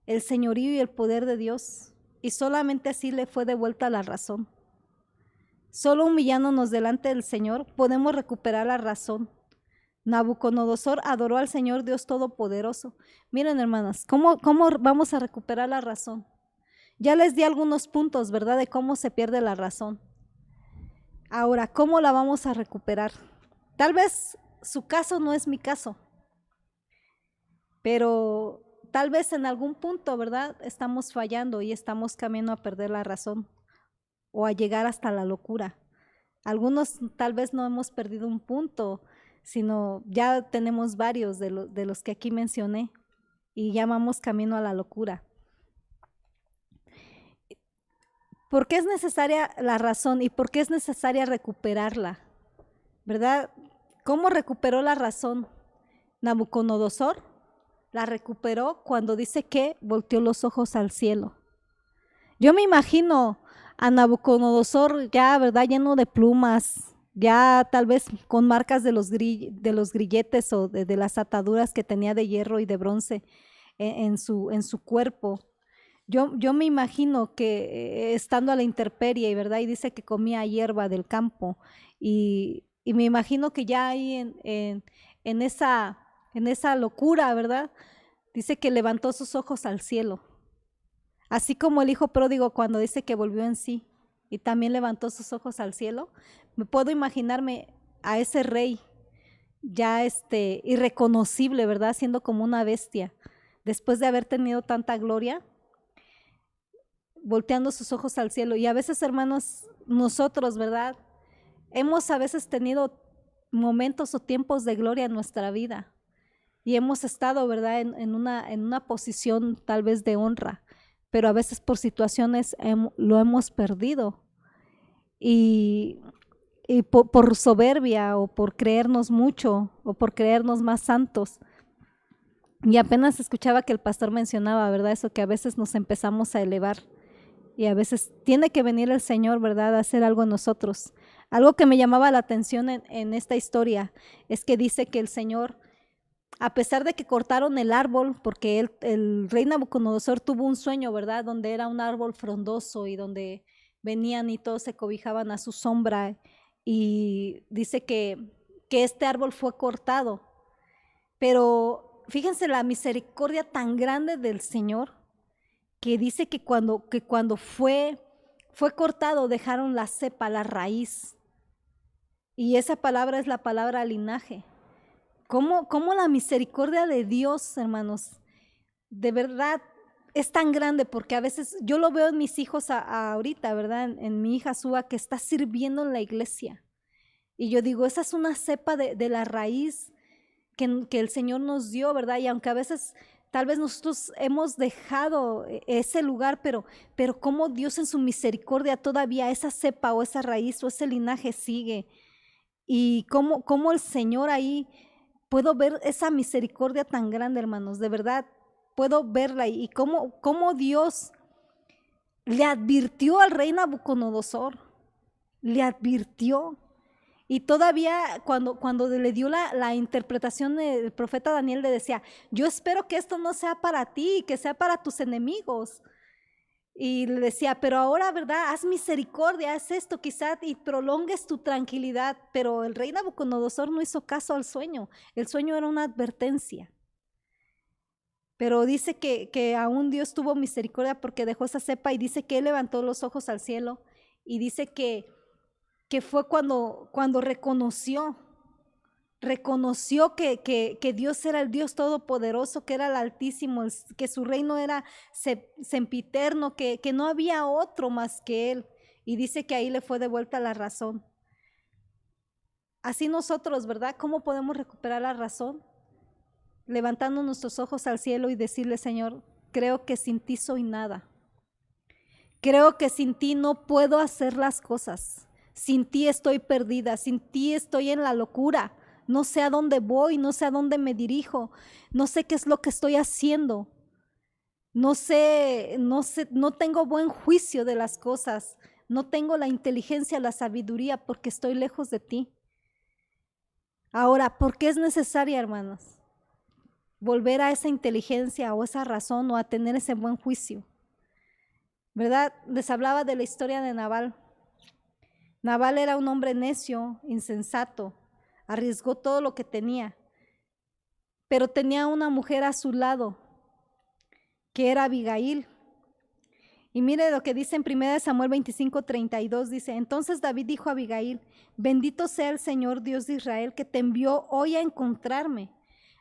el señorío y el poder de Dios, y solamente así le fue devuelta la razón. Solo humillándonos delante del Señor podemos recuperar la razón. Nabucodonosor adoró al Señor Dios Todopoderoso. Miren, hermanas, ¿cómo vamos a recuperar la razón? Ya les di algunos puntos, ¿verdad?, de cómo se pierde la razón. Ahora, ¿cómo la vamos a recuperar? Tal vez su caso no es mi caso, pero tal vez en algún punto, ¿verdad?, estamos fallando y estamos camino a perder la razón o a llegar hasta la locura. Algunos tal vez no hemos perdido un punto, sino ya tenemos varios de los que aquí mencioné y ya vamos camino a la locura. ¿Por qué es necesaria la razón y por qué es necesaria recuperarla? ¿Verdad? ¿Cómo recuperó la razón Nabucodonosor? La recuperó cuando dice que volteó los ojos al cielo. Yo me imagino a Nabucodonosor ya, ¿verdad?, lleno de plumas, ya tal vez con marcas de los grilletes o de las ataduras que tenía de hierro y de bronce en su cuerpo. Yo me imagino que estando a la intemperie, ¿verdad?, y dice que comía hierba del campo, y me imagino que ya ahí en esa locura, ¿verdad?, dice que levantó sus ojos al cielo. Así como el hijo pródigo cuando dice que volvió en sí y también levantó sus ojos al cielo, me puedo imaginarme a ese rey ya irreconocible, ¿verdad?, siendo como una bestia, después de haber tenido tanta gloria, volteando sus ojos al cielo. Y a veces, hermanos, nosotros, ¿verdad?, hemos a veces tenido momentos o tiempos de gloria en nuestra vida y hemos estado, ¿verdad?, en una posición tal vez de honra, pero a veces por situaciones lo hemos perdido y por soberbia o por creernos mucho o por creernos más santos. Y apenas escuchaba que el pastor mencionaba, ¿verdad?, eso, que a veces nos empezamos a elevar y a veces tiene que venir el Señor, ¿verdad?, a hacer algo en nosotros. Algo que me llamaba la atención en esta historia es que dice que el Señor, a pesar de que cortaron el árbol, porque el rey Nabucodonosor tuvo un sueño, ¿verdad?, donde era un árbol frondoso y donde venían y todos se cobijaban a su sombra, y dice que este árbol fue cortado. Pero fíjense la misericordia tan grande del Señor, que dice que cuando fue cortado dejaron la cepa, la raíz, y esa palabra es la palabra linaje. ¿Cómo la misericordia de Dios, hermanos, de verdad es tan grande? Porque a veces yo lo veo en mis hijos ahorita, ¿verdad?, en mi hija Suba, que está sirviendo en la iglesia. Y yo digo, esa es una cepa de la raíz que el Señor nos dio, ¿verdad? Y aunque a veces tal vez nosotros hemos dejado ese lugar, pero cómo Dios en su misericordia todavía esa cepa o esa raíz o ese linaje sigue. Y cómo el Señor ahí, puedo ver esa misericordia tan grande, hermanos, de verdad. puedo verla y cómo Dios le advirtió al rey Nabucodonosor, le advirtió. Y todavía cuando le dio la interpretación del profeta Daniel, le decía, yo espero que esto no sea para ti, que sea para tus enemigos. Y le decía, pero ahora, ¿verdad? Haz misericordia, haz esto quizás y prolongues tu tranquilidad. Pero el rey Nabucodonosor no hizo caso al sueño. El sueño era una advertencia. Pero dice que aún Dios tuvo misericordia porque dejó esa cepa y dice que él levantó los ojos al cielo y dice que fue cuando reconoció que Dios era el Dios todopoderoso, que era el Altísimo, que su reino era sempiterno, que no había otro más que él. Y dice que ahí le fue devuelta la razón. Así nosotros, ¿verdad? ¿Cómo podemos recuperar la razón? Levantando nuestros ojos al cielo y decirle, Señor, creo que sin ti soy nada. Creo que sin ti no puedo hacer las cosas. Sin ti estoy perdida, sin ti estoy en la locura. No sé a dónde voy, no sé a dónde me dirijo, no sé qué es lo que estoy haciendo. No tengo buen juicio de las cosas. No tengo la inteligencia, la sabiduría porque estoy lejos de ti. Ahora, ¿por qué es necesaria, hermanos? Volver a esa inteligencia o esa razón o a tener ese buen juicio. ¿Verdad? Les hablaba de la historia de Nabal. Nabal era un hombre necio, insensato, arriesgó todo lo que tenía, pero tenía una mujer a su lado, que era Abigail. Y mire lo que dice en 1 Samuel 25:32, dice, entonces David dijo a Abigail, bendito sea el Señor Dios de Israel que te envió hoy a encontrarme.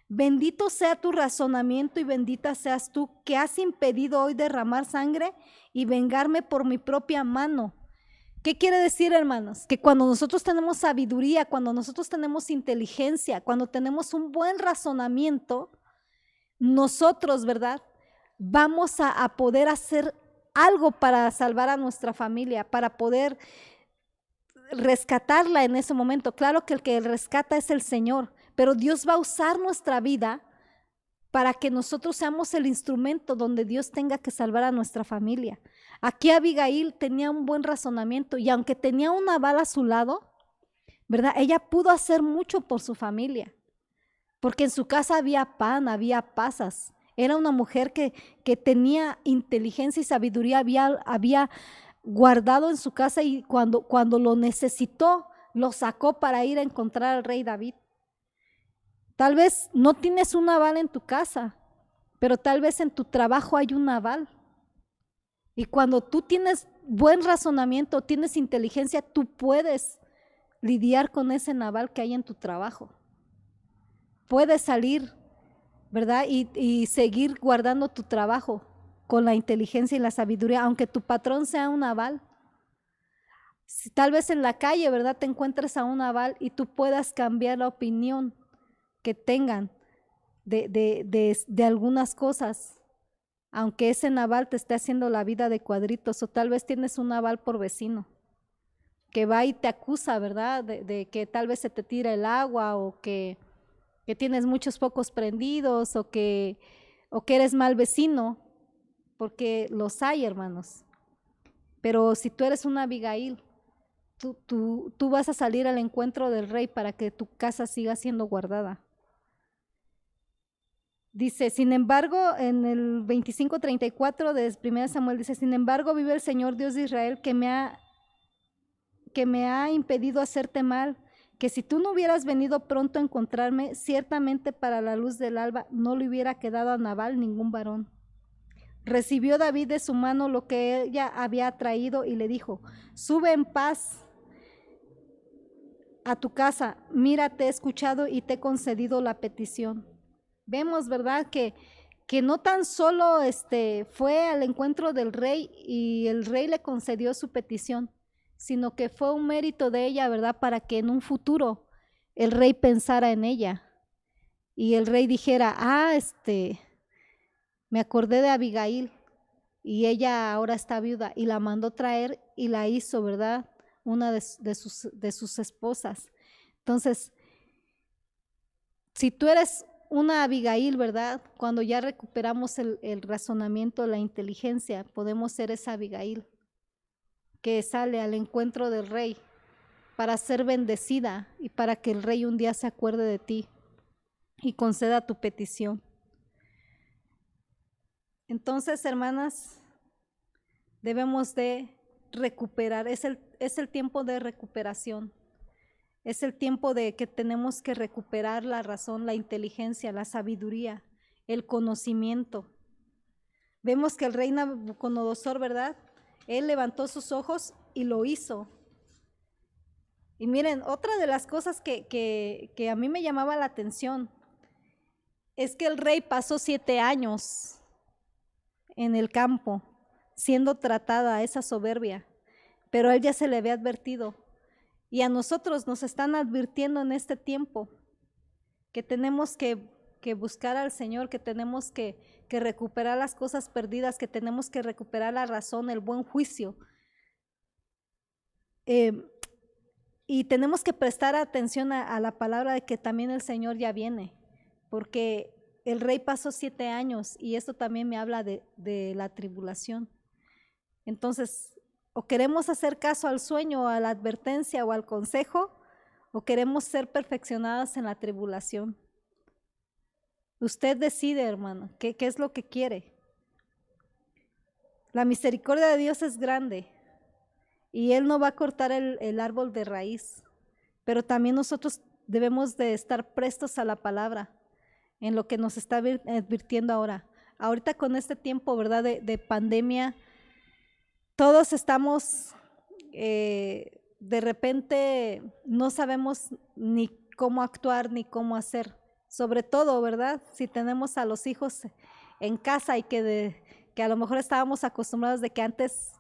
Bendito sea tu razonamiento y bendita seas tú que has impedido hoy derramar sangre y vengarme por mi propia mano. ¿Qué quiere decir, hermanos? Que cuando nosotros tenemos sabiduría, cuando nosotros tenemos inteligencia, cuando tenemos un buen razonamiento, nosotros, ¿verdad? Vamos a poder hacer algo para salvar a nuestra familia, para poder rescatarla en ese momento. Claro que el que rescata es el Señor, pero Dios va a usar nuestra vida para que nosotros seamos el instrumento donde Dios tenga que salvar a nuestra familia. Aquí Abigail tenía un buen razonamiento y aunque tenía una Nabal a su lado, ¿verdad? Ella pudo hacer mucho por su familia, porque en su casa había pan, había pasas. Era una mujer que tenía inteligencia y sabiduría, había guardado en su casa y cuando lo necesitó, lo sacó para ir a encontrar al rey David. Tal vez no tienes un Nabal en tu casa, pero tal vez en tu trabajo hay un Nabal. Y cuando tú tienes buen razonamiento, tienes inteligencia, tú puedes lidiar con ese Nabal que hay en tu trabajo. Puedes salir, ¿verdad? Y seguir guardando tu trabajo con la inteligencia y la sabiduría, aunque tu patrón sea un Nabal. Si tal vez en la calle, ¿verdad? Te encuentres a un Nabal y tú puedas cambiar la opinión que tengan de algunas cosas, aunque ese Nabal te esté haciendo la vida de cuadritos, o tal vez tienes un Nabal por vecino que va y te acusa, ¿verdad? De que tal vez se te tira el agua o que tienes muchos focos prendidos o que eres mal vecino, porque los hay, hermanos. Pero si tú eres una Abigail, tú vas a salir al encuentro del rey para que tu casa siga siendo guardada. Dice, sin embargo, en el 25:34 de 1 Samuel dice, sin embargo, vive el Señor Dios de Israel que me ha impedido hacerte mal, que si tú no hubieras venido pronto a encontrarme, ciertamente para la luz del alba no le hubiera quedado a Nabal ningún varón. Recibió David de su mano lo que ella había traído y le dijo, sube en paz a tu casa, mira, te he escuchado y te he concedido la petición. Vemos, ¿verdad? Que no tan solo fue al encuentro del rey y el rey le concedió su petición, sino que fue un mérito de ella, ¿verdad? Para que en un futuro el rey pensara en ella y el rey dijera, me acordé de Abigail y ella ahora está viuda, y la mandó traer y la hizo, ¿verdad? Una de sus esposas. Entonces, si tú eres una Abigail, ¿verdad? Cuando ya recuperamos el razonamiento, la inteligencia, podemos ser esa Abigail que sale al encuentro del rey para ser bendecida y para que el rey un día se acuerde de ti y conceda tu petición. Entonces, hermanas, debemos de recuperar, es el tiempo de recuperación, es el tiempo de que tenemos que recuperar la razón, la inteligencia, la sabiduría, el conocimiento. Vemos que el rey Nabucodonosor, ¿verdad? Él levantó sus ojos y lo hizo. Y miren, otra de las cosas que a mí me llamaba la atención es que el rey pasó 7 años en el campo siendo tratada esa soberbia, pero a él ya se le había advertido. Y a nosotros nos están advirtiendo en este tiempo que tenemos que buscar al Señor, que tenemos que recuperar las cosas perdidas, que tenemos que recuperar la razón, el buen juicio. Y tenemos que prestar atención a la palabra de que también el Señor ya viene, porque el rey pasó 7 años y esto también me habla de la tribulación. Entonces, o queremos hacer caso al sueño, a la advertencia o al consejo, o queremos ser perfeccionadas en la tribulación. Usted decide, hermano, qué es lo que quiere. La misericordia de Dios es grande y Él no va a cortar el árbol de raíz, pero también nosotros debemos de estar prestos a la palabra, en lo que nos está advirtiendo ahora. Ahorita con este tiempo, ¿verdad?, de pandemia, todos estamos, de repente no sabemos ni cómo actuar ni cómo hacer. Sobre todo, ¿verdad?, si tenemos a los hijos en casa y que a lo mejor estábamos acostumbrados de que antes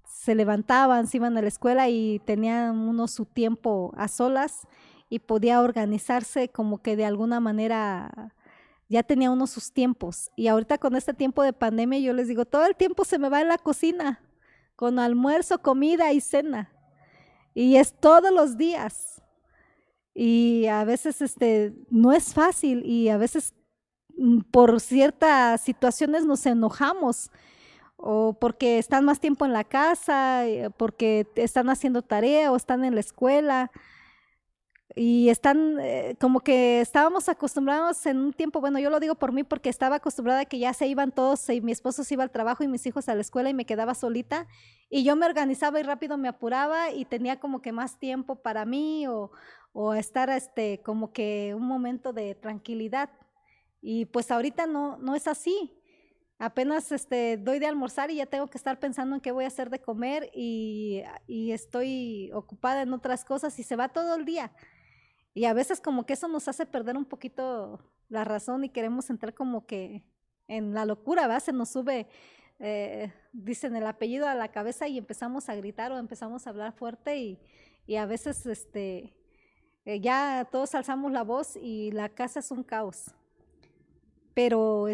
se levantaban, se iban a la escuela y tenían uno su tiempo a solas y podía organizarse como que de alguna manera ya tenía uno sus tiempos. Y ahorita con este tiempo de pandemia yo les digo, todo el tiempo se me va en la cocina, con almuerzo, comida y cena. Y es todos los días. Y a veces no es fácil y a veces por ciertas situaciones nos enojamos o porque están más tiempo en la casa, porque están haciendo tarea o están en la escuela y están como que estábamos acostumbrados en un tiempo, bueno, yo lo digo por mí porque estaba acostumbrada a que ya se iban todos y mi esposo se iba al trabajo y mis hijos a la escuela y me quedaba solita y yo me organizaba y rápido me apuraba y tenía como que más tiempo para mí o estar como que un momento de tranquilidad. Y pues ahorita no es así. Apenas doy de almorzar y ya tengo que estar pensando en qué voy a hacer de comer y estoy ocupada en otras cosas y se va todo el día. Y a veces como que eso nos hace perder un poquito la razón y queremos entrar como que en la locura, ¿verdad? Se nos sube, dicen el apellido a la cabeza y empezamos a gritar o empezamos a hablar fuerte y a veces ya todos alzamos la voz y la casa es un caos. Pero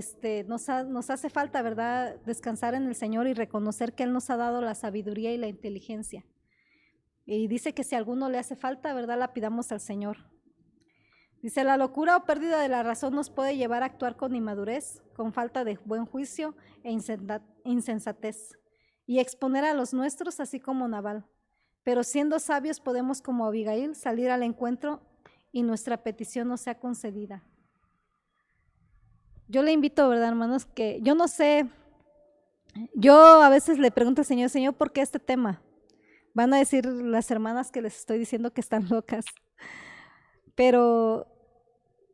nos hace falta, ¿verdad?, descansar en el Señor y reconocer que Él nos ha dado la sabiduría y la inteligencia. Y dice que si a alguno le hace falta, ¿verdad?, la pidamos al Señor. Dice, la locura o pérdida de la razón nos puede llevar a actuar con inmadurez, con falta de buen juicio e insensatez, y exponer a los nuestros, así como Nabal. Pero siendo sabios podemos, como Abigail, salir al encuentro y nuestra petición no sea concedida. Yo le invito, ¿verdad, hermanos? Que yo no sé, yo a veces le pregunto al Señor, Señor, ¿por qué este tema? Van a decir las hermanas que les estoy diciendo que están locas, pero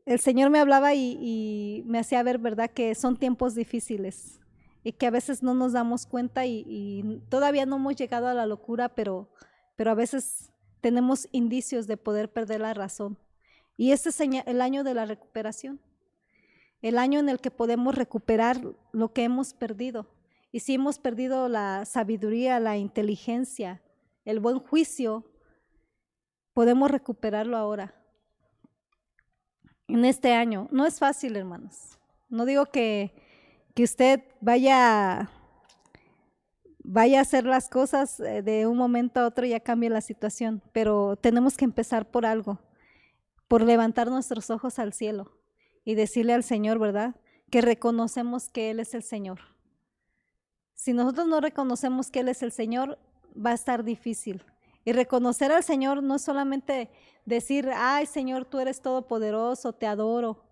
el Señor me hablaba y me hacía ver, ¿verdad?, que son tiempos difíciles y que a veces no nos damos cuenta y todavía no hemos llegado a la locura, pero a veces tenemos indicios de poder perder la razón. Y este es el año de la recuperación. El año en el que podemos recuperar lo que hemos perdido. Y si hemos perdido la sabiduría, la inteligencia, el buen juicio, podemos recuperarlo ahora, en este año. No es fácil, hermanos. No digo que usted vaya a hacer las cosas de un momento a otro y ya cambie la situación, pero tenemos que empezar por algo, por levantar nuestros ojos al cielo y decirle al Señor, ¿verdad? Que reconocemos que Él es el Señor. Si nosotros no reconocemos que Él es el Señor, va a estar difícil. Y reconocer al Señor no es solamente decir, ay Señor, tú eres todopoderoso, te adoro.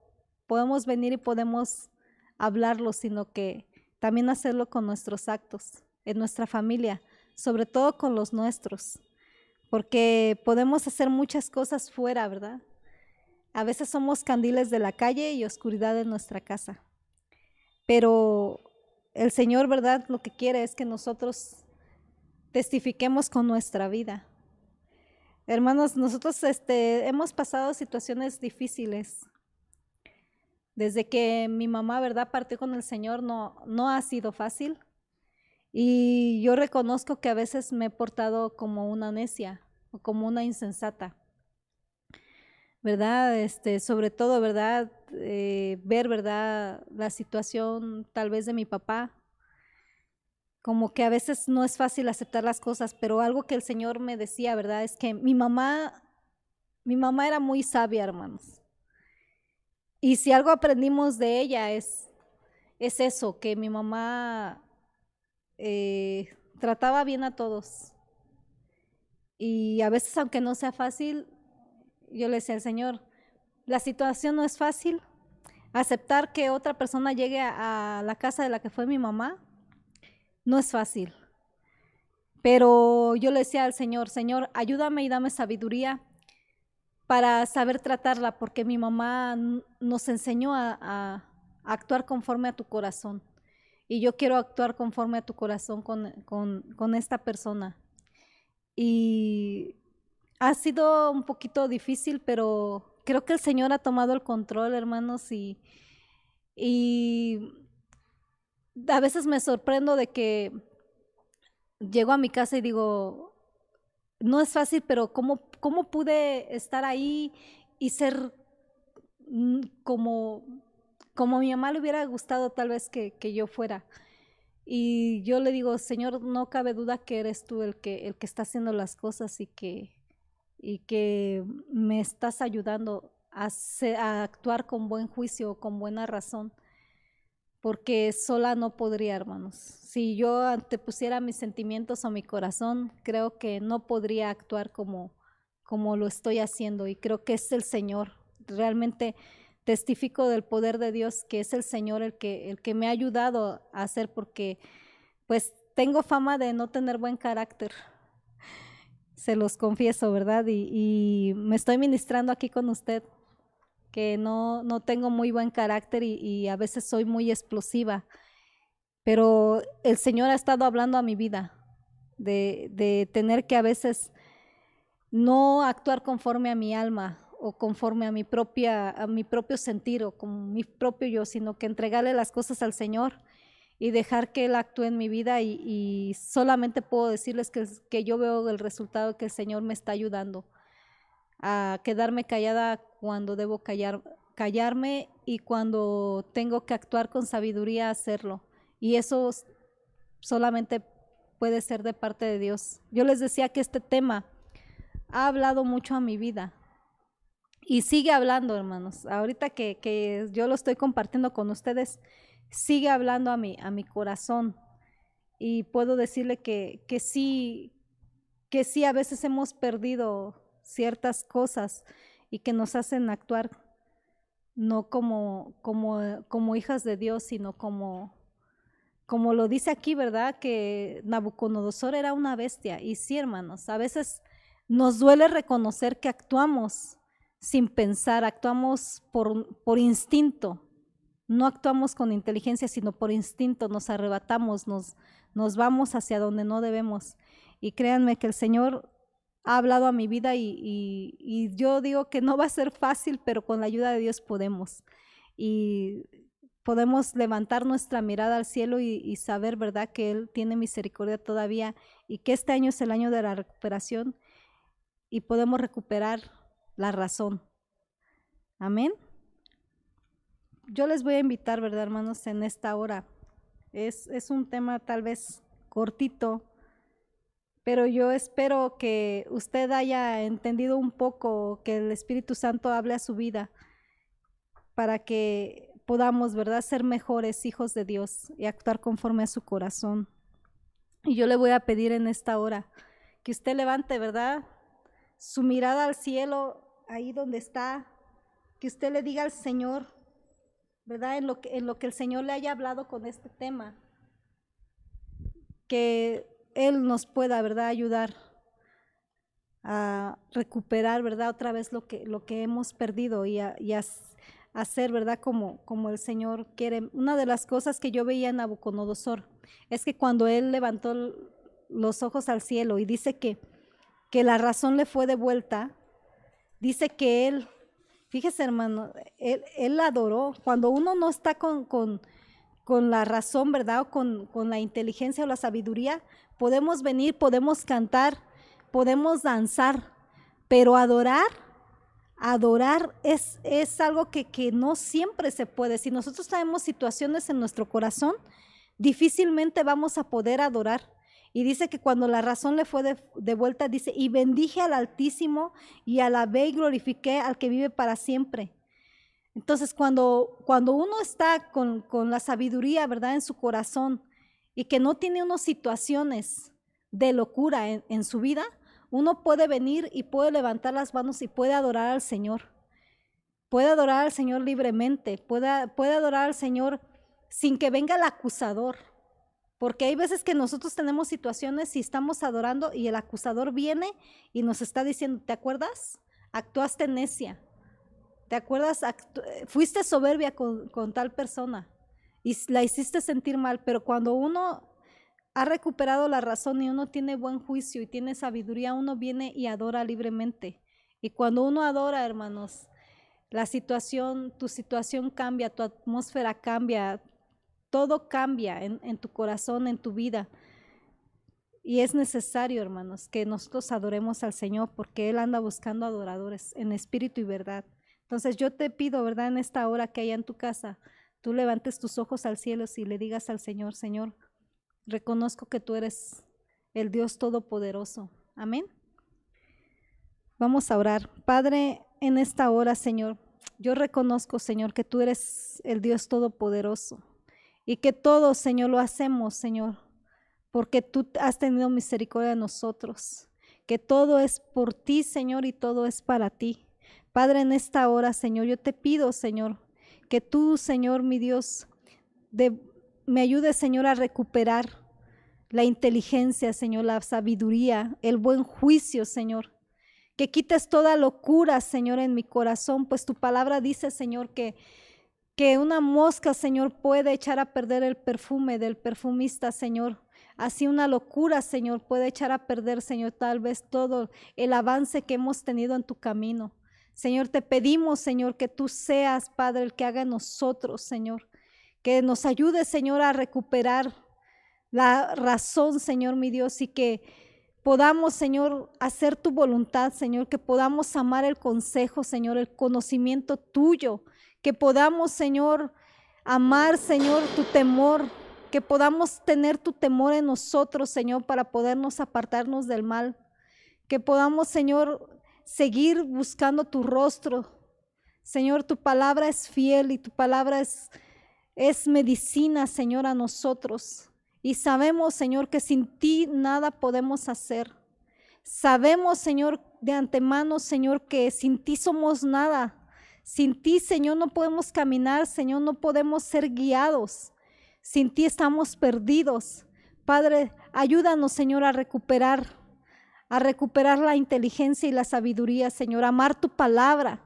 Podemos venir y podemos hablarlo, sino que también hacerlo con nuestros actos, en nuestra familia, sobre todo con los nuestros, porque podemos hacer muchas cosas fuera, ¿verdad? A veces somos candiles de la calle y oscuridad de nuestra casa, pero el Señor, ¿verdad? Lo que quiere es que nosotros testifiquemos con nuestra vida. Hermanos, nosotros hemos pasado situaciones difíciles. Desde que mi mamá, ¿verdad?, partió con el Señor, no ha sido fácil. Y yo reconozco que a veces me he portado como una necia o como una insensata, ¿verdad? Sobre todo, ¿verdad? Ver, ¿verdad?, la situación tal vez de mi papá. Como que a veces no es fácil aceptar las cosas, pero algo que el Señor me decía, ¿verdad? Es que mi mamá era muy sabia, hermanos. Y si algo aprendimos de ella es eso, que mi mamá trataba bien a todos. Y a veces, aunque no sea fácil, yo le decía al Señor, la situación no es fácil. Aceptar que otra persona llegue a la casa de la que fue mi mamá no es fácil. Pero yo le decía al Señor, Señor, ayúdame y dame sabiduría para saber tratarla, porque mi mamá nos enseñó a actuar conforme a tu corazón. Y yo quiero actuar conforme a tu corazón con esta persona. Y ha sido un poquito difícil, pero creo que el Señor ha tomado el control, hermanos, y a veces me sorprendo de que llego a mi casa y digo, no es fácil, pero ¿cómo pude estar ahí y ser como a mi mamá le hubiera gustado tal vez que yo fuera? Y yo le digo, Señor, no cabe duda que eres tú el que está haciendo las cosas y que me estás ayudando a actuar con buen juicio, con buena razón, porque sola no podría, hermanos. Si yo antepusiera mis sentimientos o mi corazón, creo que no podría actuar como lo estoy haciendo, y creo que es el Señor. Realmente testifico del poder de Dios, que es el Señor el que me ha ayudado a hacer, porque pues tengo fama de no tener buen carácter, se los confieso, ¿verdad? Y me estoy ministrando aquí con usted, que no tengo muy buen carácter y a veces soy muy explosiva, pero el Señor ha estado hablando a mi vida de tener que a veces no actuar conforme a mi alma o conforme a mi propio sentir o con mi propio yo, sino que entregarle las cosas al Señor y dejar que Él actúe en mi vida, y solamente puedo decirles que yo veo el resultado, que el Señor me está ayudando a quedarme callada cuando debo callarme, y cuando tengo que actuar con sabiduría, hacerlo. Y eso solamente puede ser de parte de Dios. Yo les decía que este tema ha hablado mucho a mi vida y sigue hablando, hermanos. Ahorita que yo lo estoy compartiendo con ustedes, sigue hablando a mi corazón, y puedo decirle que sí, a veces hemos perdido ciertas cosas y que nos hacen actuar no como hijas de Dios, sino como lo dice aquí, ¿verdad? Que Nabucodonosor era una bestia. Y sí, hermanos, a veces nos duele reconocer que actuamos sin pensar, actuamos por instinto, no actuamos con inteligencia, sino por instinto, nos arrebatamos, nos vamos hacia donde no debemos. Y créanme que el Señor ha hablado a mi vida, y yo digo que no va a ser fácil, pero con la ayuda de Dios podemos. Y podemos levantar nuestra mirada al cielo y saber, ¿verdad?, que Él tiene misericordia todavía, y que este año es el año de la recuperación y podemos recuperar la razón. Amén. Yo les voy a invitar, ¿verdad, hermanos, en esta hora? Es un tema tal vez cortito, pero yo espero que usted haya entendido un poco, que el Espíritu Santo hable a su vida para que podamos, ¿verdad?, ser mejores hijos de Dios y actuar conforme a su corazón. Y yo le voy a pedir en esta hora que usted levante, ¿verdad?, su mirada al cielo, ahí donde está, que usted le diga al Señor, ¿verdad?, en lo que el Señor le haya hablado con este tema, que Él nos pueda, ¿verdad?, ayudar a recuperar, ¿verdad?, otra vez lo que hemos perdido y a hacer, ¿verdad?, como el Señor quiere. Una de las cosas que yo veía en Nabucodonosor es que cuando él levantó los ojos al cielo y dice que la razón le fue devuelta, dice que él, fíjese hermano, él adoró. Cuando uno no está con la razón, ¿verdad?, o con la inteligencia o la sabiduría, podemos venir, podemos cantar, podemos danzar, pero adorar es algo que no siempre se puede. Si nosotros tenemos situaciones en nuestro corazón, difícilmente vamos a poder adorar. Y dice que cuando la razón le fue de vuelta, dice, y bendije al Altísimo y alabé y glorifiqué al que vive para siempre. Entonces, cuando uno está con la sabiduría, ¿verdad?, en su corazón y que no tiene unas situaciones de locura en su vida, uno puede venir y puede levantar las manos y puede adorar al Señor. Puede adorar al Señor libremente, puede adorar al Señor sin que venga el acusador. Porque hay veces que nosotros tenemos situaciones y estamos adorando y el acusador viene y nos está diciendo, ¿te acuerdas? Actuaste necia. ¿Te acuerdas? Fuiste soberbia con tal persona y la hiciste sentir mal. Pero cuando uno ha recuperado la razón y uno tiene buen juicio y tiene sabiduría, uno viene y adora libremente. Y cuando uno adora, hermanos, tu situación cambia, tu atmósfera cambia, todo cambia en tu corazón, en tu vida. Y es necesario, hermanos, que nosotros adoremos al Señor porque Él anda buscando adoradores en espíritu y verdad. Entonces yo te pido, ¿verdad?, en esta hora que haya en tu casa, tú levantes tus ojos al cielo y le digas al Señor, Señor, reconozco que tú eres el Dios Todopoderoso. Amén. Vamos a orar. Padre, en esta hora, Señor, yo reconozco, Señor, que tú eres el Dios Todopoderoso y que todo, Señor, lo hacemos, Señor, porque tú has tenido misericordia de nosotros, que todo es por ti, Señor, y todo es para ti. Padre, en esta hora, Señor, yo te pido, Señor, que tú, Señor, mi Dios, me ayudes, Señor, a recuperar la inteligencia, Señor, la sabiduría, el buen juicio, Señor. Que quites toda locura, Señor, en mi corazón, pues tu palabra dice, Señor, que una mosca, Señor, puede echar a perder el perfume del perfumista, Señor. Así una locura, Señor, puede echar a perder, Señor, tal vez todo el avance que hemos tenido en tu camino. Señor, te pedimos, Señor, que tú seas, Padre, el que haga en nosotros, Señor. Que nos ayude, Señor, a recuperar la razón, Señor, mi Dios, y que podamos, Señor, hacer tu voluntad, Señor, que podamos amar el consejo, Señor, el conocimiento tuyo, que podamos, Señor, amar, Señor, tu temor, que podamos tener tu temor en nosotros, Señor, para podernos apartarnos del mal, que podamos, Señor, seguir buscando tu rostro. Señor, tu palabra es fiel y tu palabra es medicina, Señor, a nosotros. Y sabemos, Señor, que sin ti nada podemos hacer. Sabemos, Señor, de antemano, Señor, que sin ti somos nada. Sin ti, Señor, no podemos caminar, Señor, no podemos ser guiados. Sin ti estamos perdidos. Padre, ayúdanos, Señor, a recuperar la inteligencia y la sabiduría, Señor, amar tu palabra.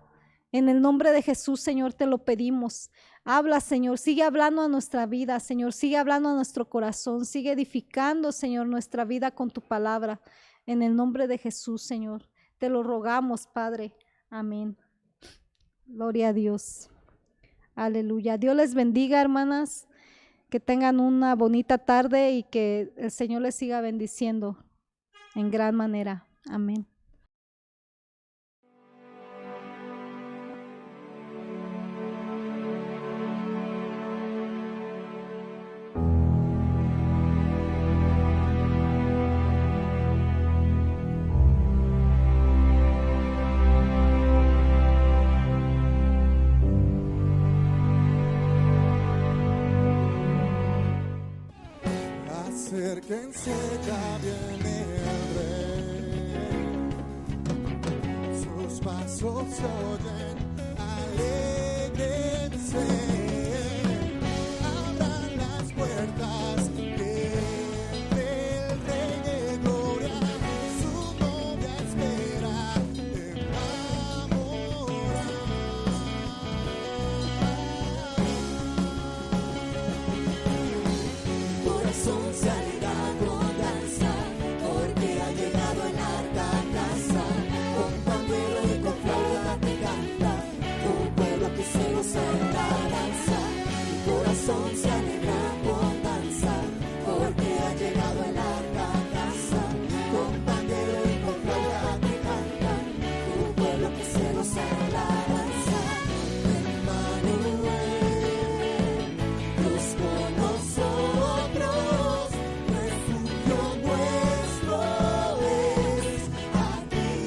En el nombre de Jesús, Señor, te lo pedimos. Habla, Señor, sigue hablando a nuestra vida, Señor, sigue hablando a nuestro corazón, sigue edificando, Señor, nuestra vida con tu palabra. En el nombre de Jesús, Señor, te lo rogamos, Padre. Amén. Gloria a Dios. Aleluya. Dios les bendiga, hermanas. Que tengan una bonita tarde y que el Señor les siga bendiciendo en gran manera. Amén. que enseña viene el rey. Sus pasos se oyen